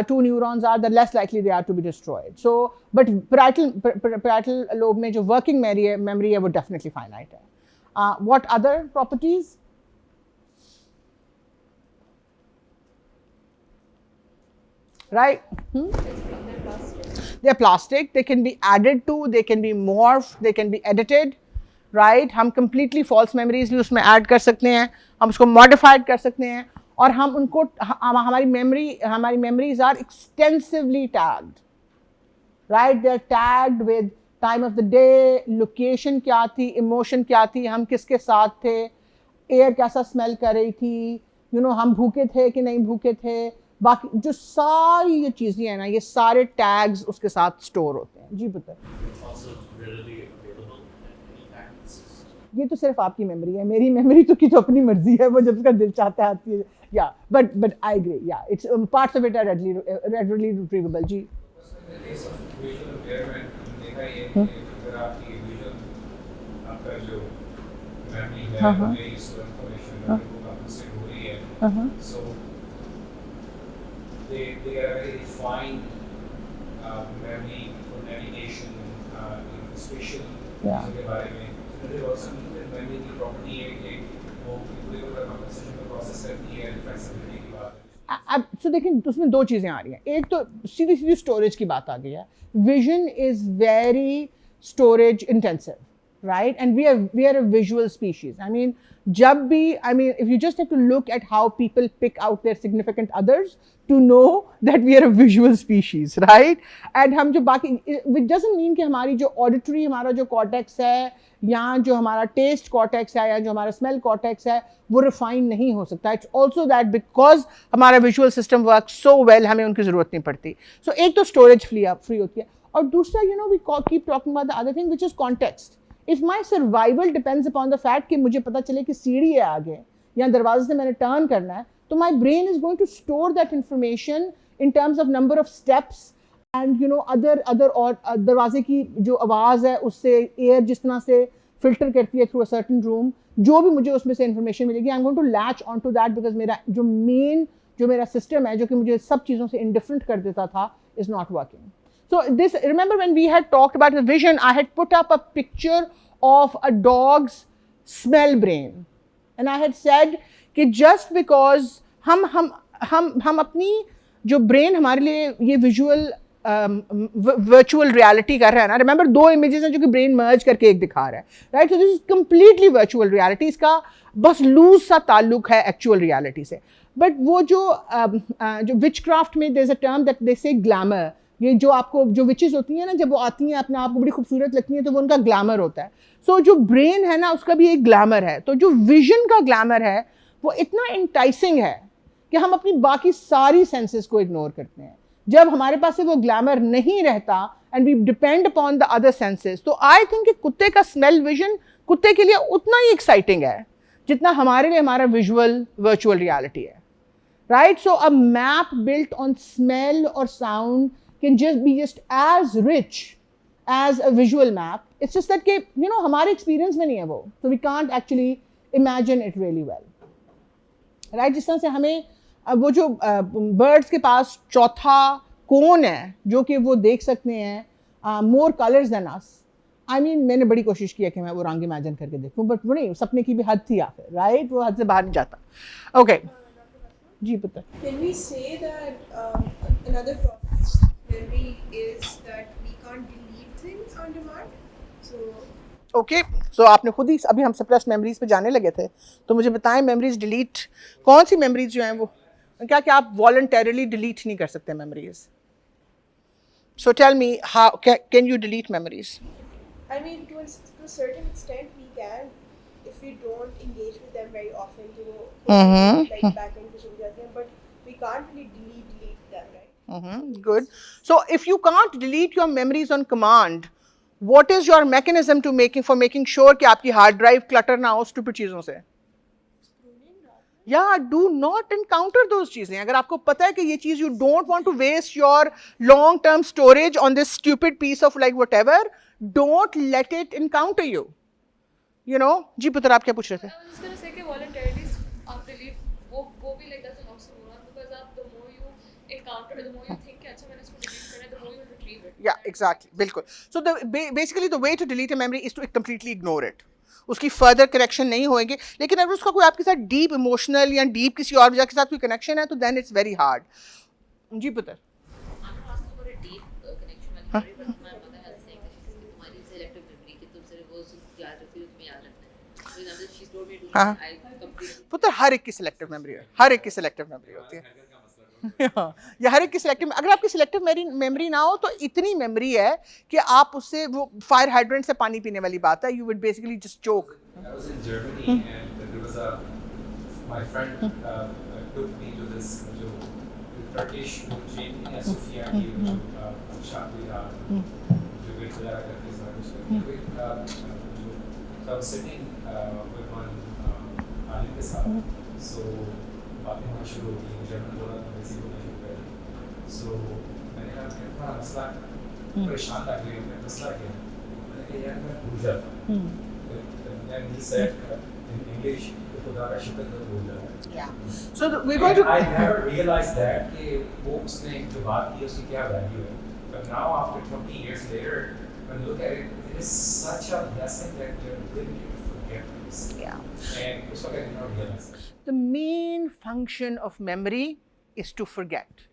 two neurons are, the less likely they are to be destroyed. So, but parietal lobe में जो working memory है वो definitely finite है. What other properties? Right? They are plastic. They can be added to. They can be morphed. They can be edited. Right? हम completely false memories भी उसमें add कर सकते हैं. हम उसको modified कर सकते हैं. और हम उनको हमारी memories are extensively tagged. Right? They are tagged with time of the day, location क्या थी, emotion क्या थी, हम किसके साथ थे, air कैसा smell कर रही थी, you know हम भूखे थे कि नहीं भूखे थे, बाकी जो सारी ये चीज़ें हैं ना ये सारे tags उसके साथ store होते हैं. जी बताइए. ये तो सिर्फ आपकी मेमोरी है मेरी मेमोरी तो की तो अपनी मर्जी है वो जब उसका दिल चाहता है आती है या but I agree yeah it's parts of it are readily retrievable ji In the case of visual impairment, देखा ये कि अगर आपकी visual आपका जो memory है वो मेरी store information है वो compensate हो रही है so they are very refined memory for navigation spatial चीज़ों के बारे में मुझे बहुत समझ में memory की property है कि वो पूरे का compensation का process करती है flexibility की बात है अब सो देखें उसमें दो चीज़ें आ रही हैं एक तो सीधी सीधी स्टोरेज की बात आ गई है vision is very storage intensive right and we are a visual species I mean jab bhi I mean if you just have to look at how people pick out their significant others to know that we are a visual species right and hum jo baki it doesn't mean ki hamari jo auditory hamara jo cortex hai ya jo hamara taste cortex hai ya jo hamara smell cortex hai wo refine nahi ho sakta it's also that because hamara visual system works so well hame unki zarurat nahi padti so ek to storage free hoti hai aur dusra you know we keep talking about the other thing which is context if my survival depends upon the fact कि मुझे पता चले कि सीढ़ी है आगे या दरवाजे से मैंने टर्न करना है तो my brain is going to store that information in terms of number of steps and you know other और दरवाजे की जो आवाज़ है उससे एयर जिस तरह से फिल्टर करती है थ्रू अ सर्टेन रूम जो भी मुझे उसमें से इन्फॉर्मेशन मिलेगी I am going to latch on to that because मेरा जो मेरा सिस्टम है जो कि मुझे सब चीज़ों से इंडिफरेंट कर देता था is not working. So this, remember when we had talked about the vision, I had put up a picture of a dog's smell brain, and I had said कि just because हम अपनी जो brain हमारे लिए ये visual virtual reality कर रहा है ना, remember दो images हैं जो कि brain merge करके एक दिखा रहा है, right? So this is completely virtual reality. इसका बस loose सा ताल्लुक है actual reality से. But वो जो witchcraft में there's a term that they say glamour. ये जो आपको जो विचेस होती हैं ना, जब वो आती हैं अपने आप को बड़ी खूबसूरत लगती हैं, तो वो उनका ग्लैमर होता है. सो जो ब्रेन है ना, उसका भी एक ग्लैमर है. तो जो विजन का ग्लैमर है वो इतना इंटाइसिंग है कि हम अपनी बाकी सारी सेंसेस को इग्नोर करते हैं. जब हमारे पास से वो ग्लैमर नहीं रहता and we depend upon the other senses, तो आई थिंक कि कुत्ते का स्मेल विजन कुत्ते के लिए उतना ही एक्साइटिंग है जितना हमारे लिए हमारा विजुअल वर्चुअल रियलिटी है. Right? So a map built on smell or sound can just be just as rich as a visual map. It's just that कि हमारे experience में नहीं है वो. So we can't actually imagine it really well. Right? जिस तरह से हमें वो जो birds के पास चौथा कोन है जो कि वो देख सकते हैं more colors than us. I mean, मैंने बड़ी कोशिश की है कि मैं वो रंग imagine करके देखूं, but वो नहीं, सपने की भी हद थी आखिर. Right? वो हद से बाहर नहीं जाता. Okay. जी पुत्र. Can we say that another problem with memory is that we can't delete things on demand? So okay, so आपने खुद ही अभी हम सप्रेस मेमोरीज पे जाने लगे थे, तो मुझे बताएं मेमोरीज डिलीट कौन सी मेमोरीज जो हैं वो क्या क्या आप वॉलंटरली डिलीट नहीं कर सकते memories. So tell me how can you delete memories. I mean, to a certain extent, we can if we don't engage with them very often. Like back into something, but we can't really delete them, right? Good. So if you can't delete your memories on command, what is your mechanism to making sure कि आपकी hard drive clutter ना हो stupid चीज़ों से? Yeah, do not encounter those चीज़ें. अगर आपको पता है कि ये चीज़ you don't want to waste your long term storage on this stupid piece of like whatever, don't let it encounter you. You know, जी पुत्र आप क्या पूछ रहे थे? I was just gonna say कि voluntarily आप delete वो भी like doesn't oxymoron because आप the more you encounter, the more you think कि अच्छा मैंने इसको delete करना है, the more you retrieve it. Yeah, exactly, बिल्कुल. So basically the way to delete a memory is to completely ignore it. उसकी further correction नहीं होएंगे, लेकिन अगर उसका कोई आपके साथ डीप इमोशनल या डीप किसी और वजह के साथ कोई कनेक्शन है तो देन इट्स वेरी हार्ड. जी पुत्र. हाँ पुत्र, हर एक की सिलेक्टिव मेमोरी है, हर एक की सिलेक्टिव मेमोरी होती है. या हर एक की सिलेक्टिव, अगर आपकी सिलेक्टिव मेमोरी ना हो तो इतनी मेमोरी है कि आप उससे वो फायर हाइड्रेंट से पानी पीने वाली बात है. You would basically just choke. I was in Germany and there was my friend took me to this जो Turkish chain है Sofia की जो शादी था जो वेट वगैरह करके साथ so I was sitting with one आलिम के साथ, so बातें होना शुरू हो गई, जर्मन बोला तो वैसे बोलना शुरू कर दिया. So मैंने कहा मैं थोड़ा मसला परेशान लग गई, मैं मसला क्या, मैंने कहा यार मैं भूल जाता. And he said in English, खुदा का शुक्र कर भूल जाता. Yeah. So we're going to. I never realized that कि वो उसने जो बात की उसकी क्या value है. But now after 20 years later, when you look at it, it is such a blessing that you're ability to forget this. Yeah. And उस वक्त I did not realize that. The main function of memory is to forget.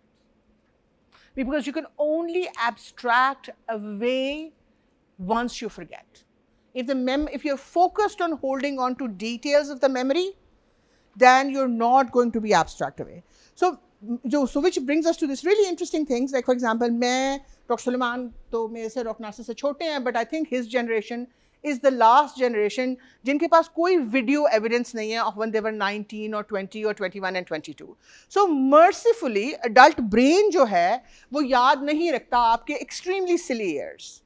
Because you can only abstract away once you forget. If you're focused on holding on to details of the memory, then you're not going to be abstract away. So which brings us to this really interesting things. Like for example, मैं Dr. Suleiman तो मेरे से Dr. Nasir से छोटे हैं, but I think his generation is the last generation जिनके पास कोई video evidence नहीं है of when they were 19 or 20 or 21 and 22. So mercifully, adult brain जो है वो याद नहीं रखता आपके extremely silly years.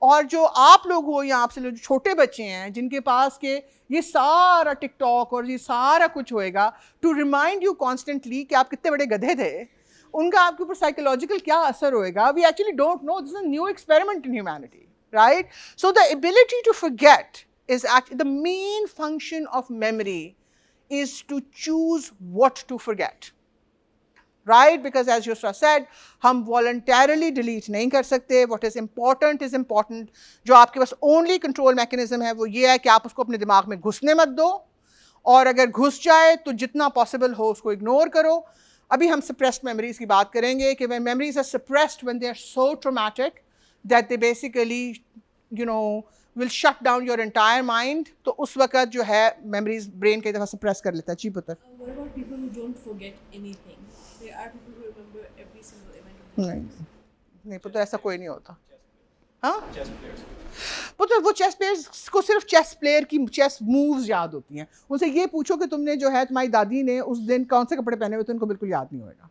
और जो आप लोग हो या आपसे जो छोटे बच्चे हैं जिनके पास के ये सारा टिकटॉक और ये सारा कुछ होएगा टू रिमाइंड यू कॉन्स्टेंटली कि आप कितने बड़े गधे थे, उनका आपके ऊपर साइकोलॉजिकल क्या असर होएगा, we actually don't know. This is a new experiment in humanity, right? So the ability to forget is actually the main function of memory is to choose what to forget. Right? Because as Yusra said, हम voluntarily delete नहीं कर सकते. What is important is important. जो आपके पास only control mechanism है वो ये है कि आप उसको अपने दिमाग में घुसने मत दो, और अगर घुस जाए तो जितना possible हो उसको ignore करो. अभी हम suppressed memories की बात करेंगे कि when memories are suppressed when they are so traumatic that they basically, will shut down your entire mind. तो उस वक़्त जो है memories brain कई दफ़ा suppress कर लेता है. जी पुत्र. What about people who don't forget anything? There are people who remember every single event of their lives. नहीं पुत्र, ऐसा कोई नहीं होता। हाँ Chess players. पुत्र, वो चेस प्लेयर्स को सिर्फ चेस प्लेयर की चेस मूव्स याद होती हैं। उनसे ये पूछो कि तुमने जो है तुम्हारी दादी ने उस दिन कौन से कपड़े पहने हुए थे, उनको बिल्कुल याद नहीं होएगा।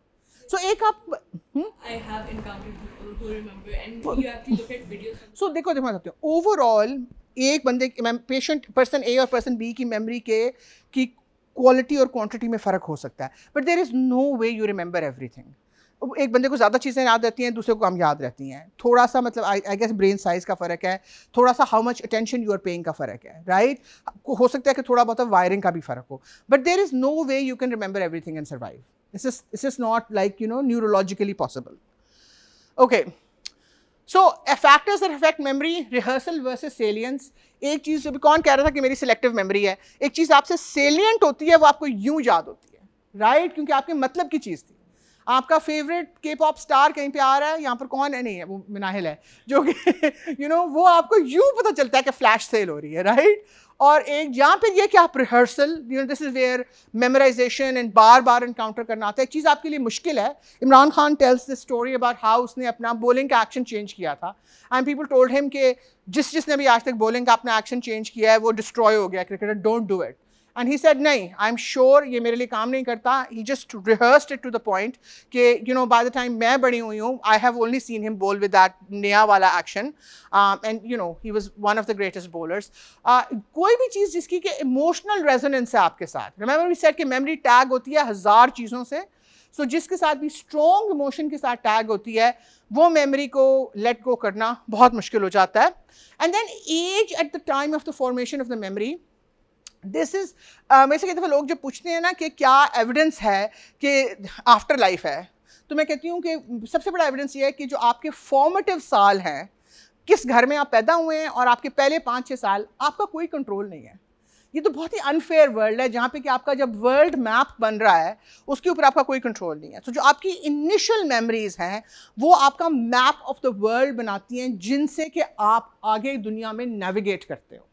सो एक आप I have encountered people who remember, and you have to look at videos. सो देखो मैं बताती हूँ, ओवरऑल एक बंदे पेशेंट पर्सन ए और पर्सन बी की मेमोरी की क्वालिटी और क्वांटिटी में फ़र्क हो सकता है, but there is no way you remember everything. एक बंदे को ज़्यादा चीज़ें याद रहती हैं, दूसरे को कम याद रहती हैं। थोड़ा सा मतलब आई गेस ब्रेन साइज़ का फ़र्क है, थोड़ा सा how much attention you are paying का फ़र्क है, राइट। हो सकता है कि थोड़ा बहुत वायरिंग का भी फ़र्क हो, but there is no way you can remember everything and survive. This is not like neurologically possible. Okay, so factors that affect memory, rehearsal versus salience. एक चीज़ अभी कौन कह रहा था कि मेरी सिलेक्टिव मेमोरी है, एक चीज़ आपसे सेलियंट होती है वो आपको यूं याद होती है, राइट, क्योंकि आपके मतलब की चीज़ थी। आपका फेवरेट के पॉप स्टार कहीं पे आ रहा है, यहाँ पर कौन है, नहीं है, वो मिनाहिल है, जो कि वो आपको यूं पता चलता है कि फ्लैश सेल हो रही है, राइट। और एक यहाँ पे ये कि आप rehearsal, this is where memorization and बार बार इनकाउंटर करना आता है। एक चीज़ आपके लिए मुश्किल है। Imran Khan tells this story about how उसने अपना बॉलिंग का एक्शन चेंज किया था, एंड पीपल टोल्ड हिम कि जिसने भी आज तक बॉलिंग का अपना एक्शन चेंज किया है वो डिस्ट्रॉय हो गया cricketer, don't do it. And he said नहीं, आई एम श्योर ये मेरे लिए काम नहीं करता। He just rehearsed it to the point कि बाय द टाइम मैं बड़ी हुई हूँ, I have only seen him bowl with that नया वाला action, and he was one of the greatest bowlers. कोई भी चीज़ जिसकी कि इमोशनल रेजोनेंस है आपके साथ, रिमेंबर वी सेड कि मेमोरी टैग होती है 1000 चीज़ों से, सो जिसके साथ भी स्ट्रॉन्ग इमोशन के साथ टैग होती है वो मेमोरी को लेट गो करना बहुत मुश्किल हो जाता है। And then as at the time of the formation of the memory, this is मेरे से कई दफ़ा लोग जब पूछते हैं ना कि क्या एविडेंस है कि आफ्टर लाइफ है, तो मैं कहती हूँ कि सबसे बड़ा एविडेंस ये है कि जो आपके फॉर्मेटिव साल हैं, किस घर में आप पैदा हुए हैं, और आपके पहले 5-6 साल आपका कोई कंट्रोल नहीं है। ये तो बहुत ही अनफेयर वर्ल्ड है जहाँ पे कि आपका जब वर्ल्ड मैप बन रहा है उसके ऊपर आपका कोई कंट्रोल नहीं है। तो जो आपकी इनिशियल मेमोरीज हैं वो आपका मैप ऑफ द वर्ल्ड बनाती हैं, जिनसे कि आप आगे दुनिया में नेविगेट करते हो,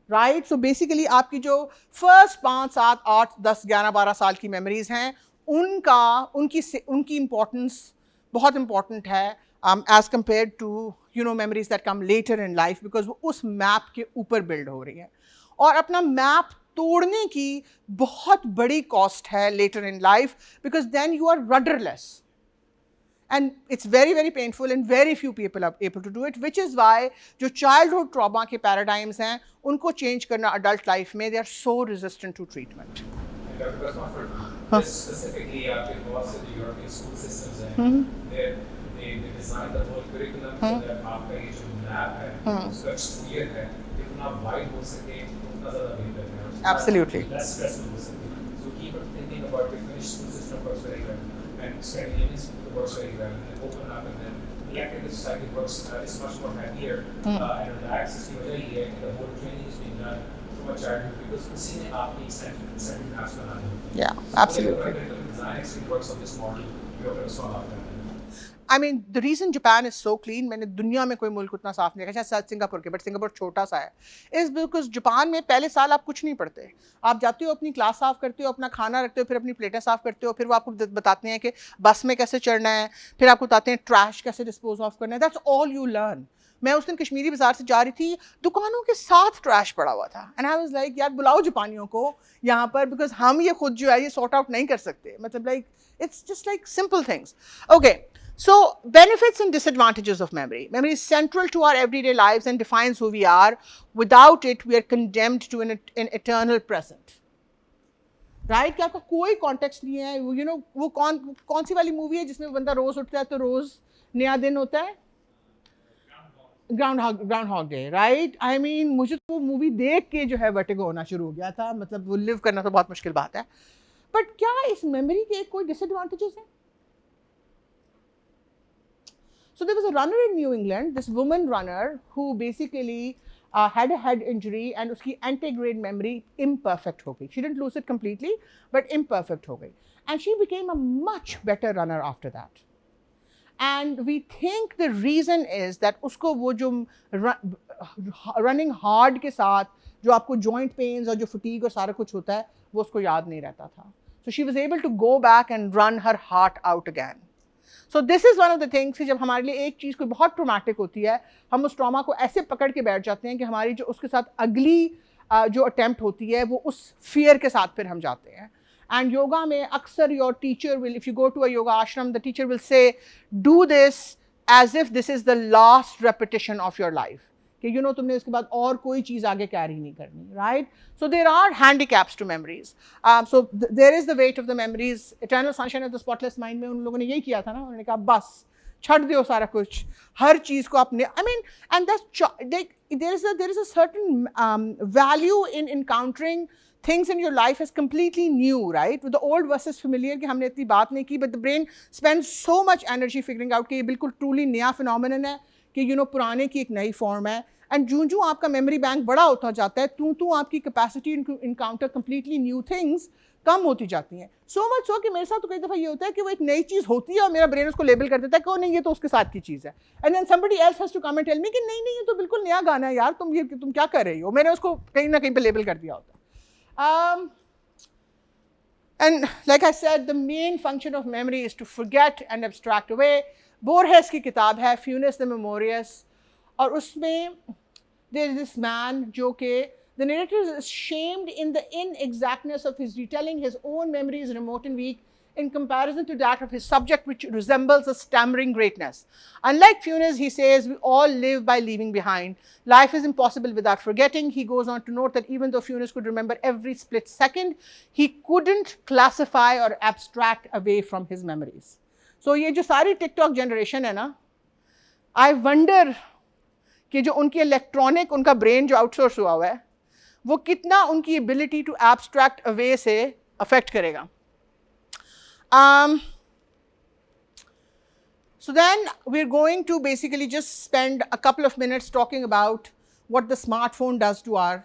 राइट। सो बेसिकली आपकी जो फर्स्ट 5, 7, 8, 10, 11, 12 साल की मेमोरीज हैं उनकी इम्पोर्टेंस बहुत इम्पॉर्टेंट है as compared to memories that come later in life, because वो उस मैप के ऊपर बिल्ड हो रही है। और अपना मैप तोड़ने की बहुत बड़ी कॉस्ट है later in life, because then you are rudderless and it's very very painful and very few people are able to do it, which is why जो childhood trauma के paradigms हैं उनको change करना adult life में, they are so resistant to treatment. And Dr. Basma, this specifically because of the European school systems हैं, they designed the whole curriculum so that आपका ये जो lab है उसका exposure है इतना wide हो सके, उतना ज़्यादा बेहतर है, Absolutely. less stressful हो सके. So keep thinking about the Finnish school system works very well, and Scandinavian works very well, and open up, and then electrical society works is much more happier and relaxed. इसकी वजह ये है कि the whole training is being done from a childhood because उसी ने आपकी incentive maps बना दी. Yeah, absolutely. The design actually works on this model. We are so out there. I mean, the reason Japan is so clean, मैंने दुनिया में कोई मुल्क उतना साफ नहीं देखा, शायद सिंगापुर के, बट सिंगापुर छोटा सा है, इस बिकॉज जापान में पहले साल आप कुछ नहीं पढ़ते, आप जाते हो अपनी क्लास साफ करते हो, अपना खाना रखते हो, फिर अपनी प्लेटें साफ करते हो, फिर वो आपको बताते हैं कि बस में कैसे चढ़ना है, फिर आपको बताते हैं ट्रैश कैसे डिस्पोज ऑफ करना है, दैट्स ऑल यू लर्न। मैं उस दिन कश्मीरी बाजार से जा रही थी, दुकानों के साथ ट्रैश पड़ा हुआ था, एंड आई वाज लाइक यार बुलाओ जापानियों को यहाँ पर, बिकॉज हम ये खुद जो है ये सॉर्ट आउट नहीं कर सकते, मतलब like it's just like simple things. Okay, so benefits and disadvantages of memory. Memory is central to our everyday lives and defines who we are. Without it, we are condemned to an eternal present. Right? कि आपका कोई context नहीं है, वो कौन सी वाली movie है जिसमें बंदा रोज उठता है तो रोज नया दिन होता है? Groundhog Day, right? I mean, मुझे तो मूवी देख के जो है वर्टिगो होना शुरू हो गया था, मतलब वो लिव करना तो बहुत मुश्किल बात है। बट क्या इस मेमोरी के कोई डिसएडवांटेजेस हैं? So there was a runner in New England, this woman runner who basically had a head injury and उसकी antegrade memory imperfect हो गई. She didn't lose it completely, but imperfect हो गई. And she became a much better runner after that. And we think the reason is that उसको वो जो running hard के साथ जो आपको joint pains और जो fatigue और सारा कुछ होता है वो उसको याद नहीं रहता था. So she was able to go back and run her heart out again. So this is one of the things कि जब हमारे लिए एक चीज़ कोई बहुत ट्रॉमेटिक होती है, हम उस ट्रॉमा को ऐसे पकड़ के बैठ जाते हैं कि हमारी जो उसके साथ अगली जो अटैम्प्ट होती है वो उस फियर के साथ फिर हम जाते हैं. एंड योगा में अक्सर your teacher will, if you go to a yoga ashram, the teacher will say do this as if this is the last repetition of your life, कि यू नो तुमने इसके बाद और कोई चीज़ आगे कैरी नहीं करनी, right. So there are handicaps to memories. So there is the weight of the memories. Eternal sunshine of the spotless mind में उन लोगों ने यही किया था ना, उन्होंने कहा बस छੱਡ दियो सारा कुछ, हर चीज़ को अपने, I mean, and that's like there is a certain value in encountering things in your life as completely new, right? With the old versus familiar कि हमने इतनी बात नहीं की, but the brain spends so much energy figuring out कि ये बिल्कुल truly नया phenomenon है, कि you know पुराने की एक नई form है. एंड जूं आपका मेमोरी बैंक बड़ा होता जाता है, तू आपकी capacity to encounter completely new things कम होती जाती हैं. सो मच सो कि मेरे साथ तो कई दफ़ा ये होता है कि वो एक नई चीज़ होती है और मेरा ब्रेन उसको लेबल कर देता है कि नहीं ये तो उसके साथ की चीज़ है. And then somebody else has to come and tell me कि नहीं ये तो बिल्कुल नया गाना है यार, तुम क्या कर रही हो. मैंने उसको कहीं ना कहीं पे लेबल कर दिया होता. And like I said, the main function of memory is to forget and abstract away. Borges की किताब है फ्यूनस द मेमोरियस, और उसमें there is this man जो के the narrator is ashamed in the inexactness of his retelling his own memories remote and weak in comparison to that of his subject, which resembles a stammering greatness. Unlike Funes, he says, we all live by leaving behind. Life is impossible without forgetting. He goes on to note that even though Funes could remember every split second, he couldn't classify or abstract away from his memories. So ये जो सारी TikTok generation है ना, I wonder कि जो उनकी electronic उनका brain जो आउटसोर्स हुआ है वो कितना उनकी एबिलिटी टू एब्स्ट्रैक्ट अवे से अफेक्ट करेगा. So then we're going to basically just spend a couple of minutes talking about what the smartphone does to our.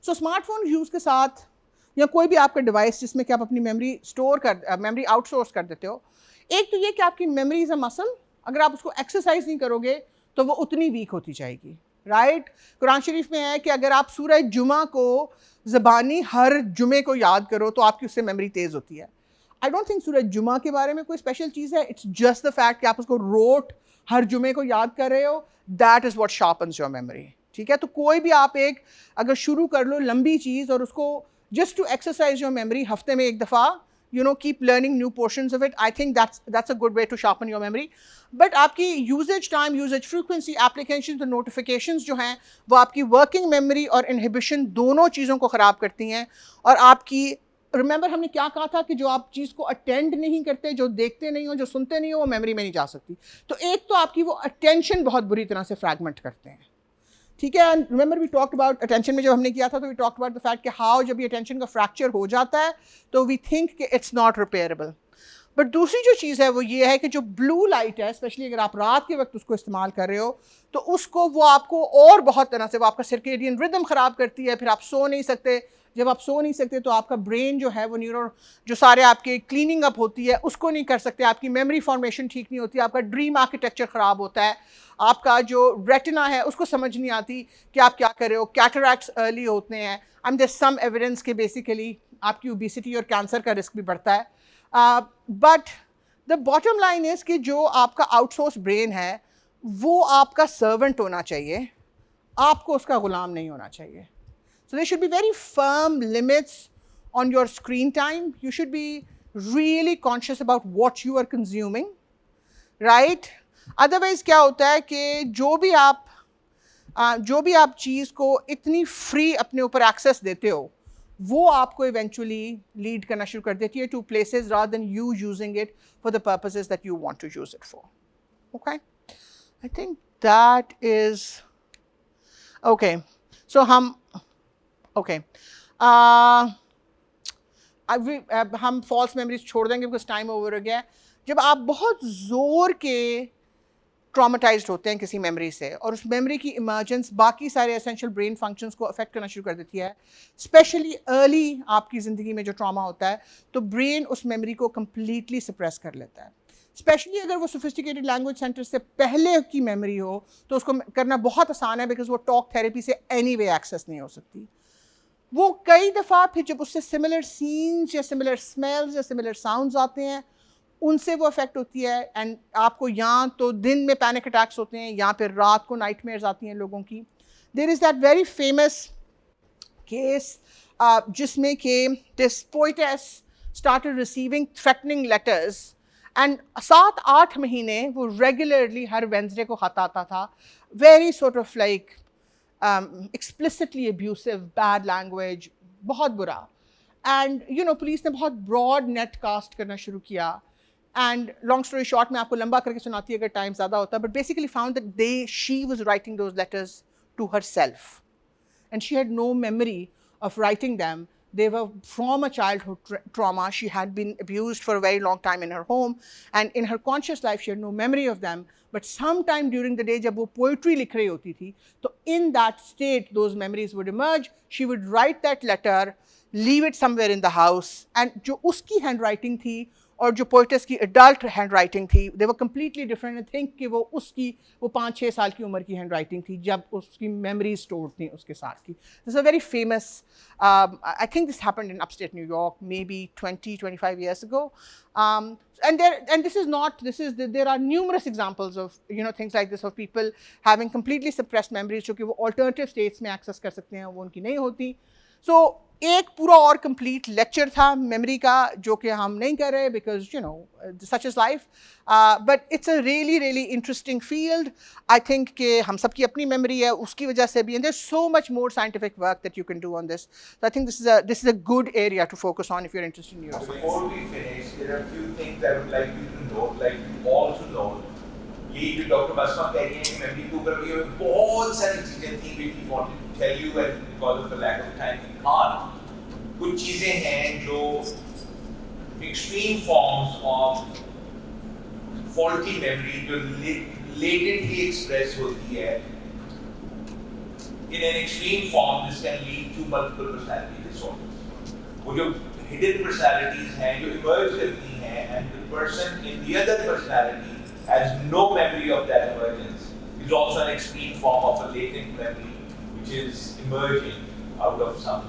So smartphone use के साथ या कोई भी आपका डिवाइस जिसमें कि आप अपनी मेमोरी स्टोर कर मेमोरी आउटसोर्स कर देते हो, एक तो ये कि आपकी मेमोरी इज़ अ मसल, अगर आप उसको एक्सरसाइज नहीं करोगे तो वो उतनी वीक होती जाएगी, राइट. कुरान शरीफ में है कि अगर आप सूरह जुमा को ज़बानी हर जुमे को याद करो तो आपकी उससे मेमोरी तेज़ होती है. आई डोंट थिंक सूरह जुमा के बारे में कोई स्पेशल चीज़ है. इट्स जस्ट द फैक्ट कि आप उसको रोट हर जुमे को याद कर रहे हो, that is what sharpens your memory. ठीक है, तो कोई भी आप एक अगर शुरू कर लो लंबी चीज़ और उसको just to exercise your memory, हफ्ते में एक दफ़ा keep learning new portions of it, I think that's a good way to sharpen your memory. But आपकी usage time, usage frequency, applications और notifications जो हैं वो आपकी working memory और inhibition दोनों चीज़ों को ख़राब करती हैं. और आपकी remember हमने क्या कहा था कि जो आप चीज़ को attend नहीं करते, जो देखते नहीं हो, जो सुनते नहीं हो, वो memory में नहीं जा सकती. तो एक तो आपकी वो attention बहुत बुरी तरह से fragment करते हैं. ठीक है. And remember we talked about attention में जब हमने किया था तो we talked about the fact कि हाउ जब ये अटेंशन का फ्रैक्चर हो जाता है तो वी थिंक कि इट्स नॉट रिपेयरेबल. बट दूसरी जो चीज़ है वो ये है कि जो ब्लू लाइट है, स्पेशली अगर आप रात के वक्त उसको इस्तेमाल कर रहे हो तो उसको वो आपको और बहुत तरह से वो आपका सर्केडियन रिदम ख़राब करती है. फिर आप सो नहीं सकते. जब आप सो नहीं सकते तो आपका ब्रेन जो है वो न्यूरो जो सारे आपके क्लीनिंग अप होती है उसको नहीं कर सकते. आपकी मेमोरी फॉर्मेशन ठीक नहीं होती. आपका ड्रीम आर्किटेक्चर ख़राब होता है. आपका जो रेटिना है उसको समझ नहीं आती कि आप क्या कर रहे हो. कैटरैक्ट्स अर्ली होते हैं. एंड देयर सम एविडेंस के बेसिकली आपकी ओबेसिटी और कैंसर का रिस्क भी बढ़ता है. But the bottom line is कि जो आपका आउटसोर्स ब्रेन है वो आपका सर्वेंट होना चाहिए, आपको उसका ग़ुलाम नहीं होना चाहिए. So there should be very firm limits on your screen time. You should be really conscious about what you are consuming, right? Otherwise क्या होता है कि जो भी आप चीज़ को इतनी फ्री अपने ऊपर एक्सेस देते हो वो आपको eventually लीड करना शुरू कर देती है to places rather than you using it for the purposes that you want to use it for. Okay? I think that is okay. So हम फॉल्स मेमोरीज छोड़ देंगे बिकॉज टाइम ओवर हो गया. जब आप बहुत ज़ोर के ट्रॉमेटाइज्ड होते हैं किसी मेमोरी से और उस मेमोरी की इमर्जेंस बाकी सारे एसेंशियल ब्रेन फंक्शंस को अफेक्ट करना शुरू कर देती है, स्पेशली अर्ली आपकी ज़िंदगी में जो ट्रॉमा होता है तो ब्रेन उस मेमोरी को कम्प्लीटली सप्रेस कर लेता है. स्पेशली अगर वो सोफिस्टिकेटेड लैंग्वेज सेंटर से पहले की मेमोरी हो तो उसको करना बहुत आसान है बिकॉज वो टॉक थेरेपी से एनीवे एक्सेस नहीं हो सकती. वो कई दफ़ा फिर जब उससे सिमिलर सीन्स या सिमिलर स्मेल्स या सिमिलर साउंड्स आते हैं उनसे वो अफेक्ट होती है एंड आपको यहाँ तो दिन में पैनिक अटैक्स होते हैं, यहाँ पे रात को नाइटमेयर्स आती हैं लोगों की. There is that very famous case जिसमें कि दिस पोइटेस started receiving threatening letters and 7-8 महीने वो रेगुलरली हर वेंसडे को खत आता था, very sort of like explicitly abusive, bad language, बहुत बुरा. And you know पुलिस ने बहुत broad net cast करना शुरू किया. And long story short मैं आपको लंबा करके सुनाती अगर टाइम ज़्यादा होता, but basically found that she was writing those letters to herself and she had no memory of writing them. They were from a childhood trauma. She had been abused for a very long time in her home, and in her conscious life she had no memory of them. But sometime during the day जब वो poetry लिख रही होती थी, तो in that state those memories would emerge. She would write that letter, leave it somewhere in the house, and जो उसकी handwriting थी और जो पोइटेस की एडल्ट हैंड राइटिंग थी, they were completely different. I think कि वो 5-6 साल की उम्र की हैंड राइटिंग थी जब उसकी मेमोरीज स्टोर्ड थी उसके साथ की. This a very famous, I think this happened in upstate New York may be 20-25 years ago. There are numerous examples of things like this, of people having completely suppressed memories जो कि वो alternative states में access कर सकते हैं, वो उनकी नहीं होती. So एक पूरा और कंप्लीट लेक्चर था मेमोरी का जो कि हम नहीं कर रहे because such is life, but it's a really interesting field. I think कि हम सबकी अपनी मेमोरी है, उसकी वजह से भी, and there is so much more scientific work that you can do on this. So I think this is a good area to focus on if you are interested in neuroscience. Before we finish, there are a few things I would like you to know, like you all to know. ये जो doctor बसमा कह रही हैं कि memory के ऊपर भी बहुत सारी चीज़ें थी which we wanted to tell you, and because of the lack of time we can't. कुछ चीज़ें हैं जो extreme forms of faulty memory जो latently expressed होती है. In an extreme form, this can lead to multiple personality disorders. वो जो hidden personalities हैं जो emerge करती हैं, and the person in the other personality has no memory of that emergence, is also an extreme form of a latent memory which is emerging out of some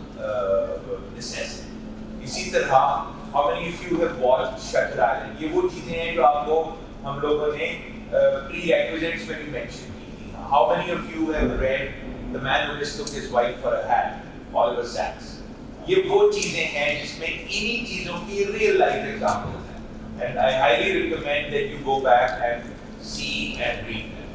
necessity. इसी तरह, how many of you have watched Shutter Island? ये वो चीजें हैं जो आपको हम लोगों ने prerequisites में भी mention की थी. How many of you have read The Man Who Mistook His Wife for a Hat, Oliver Sacks? ये वो चीजें हैं जिसमें इन्हीं चीजों की real life examples हैं. And I highly recommend that you go back and see and read them.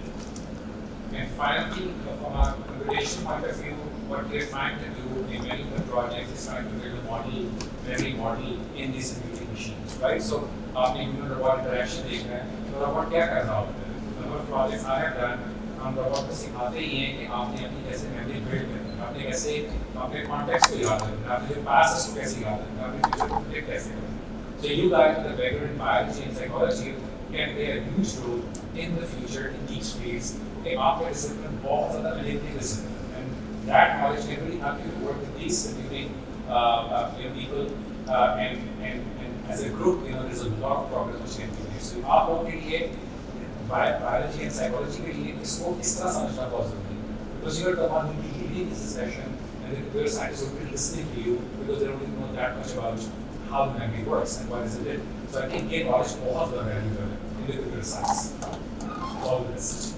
And finally, from a computation point of view, what we're trying to do in many of the projects is trying to build a model, memory model in these computing machines, right? So, आपने human robot interaction देख रहे हैं, तो robot क्या कर रहा होता है? Number of projects I have done, हम robot को सिखाते ही हैं कि आपने अपनी कैसे memory build करनी है, आपने कैसे अपने context को याद रखना है, आपने जो past है उसको कैसे याद रखना है, आपने future को predict कैसे करना है. So you guys with a background in biology and psychology can play a huge role in the future in these fields. एक आपका discipline बहुत ज़्यादा analytic discipline, and that knowledge can really help you to work with these computing people, and as a group, there's a lot of progress which can be made. So आप लोगों के लिए biology and psychology के लिए इसको इस तरह समझना बहुत ज़रूरी है, because you are the one who will be leading this session, and the computer scientists will be listening to you because they don't really know that much about how the memory works and what is it. So I think ये knowledge बहुत ज़्यादा valuable है in the computer science. All the best.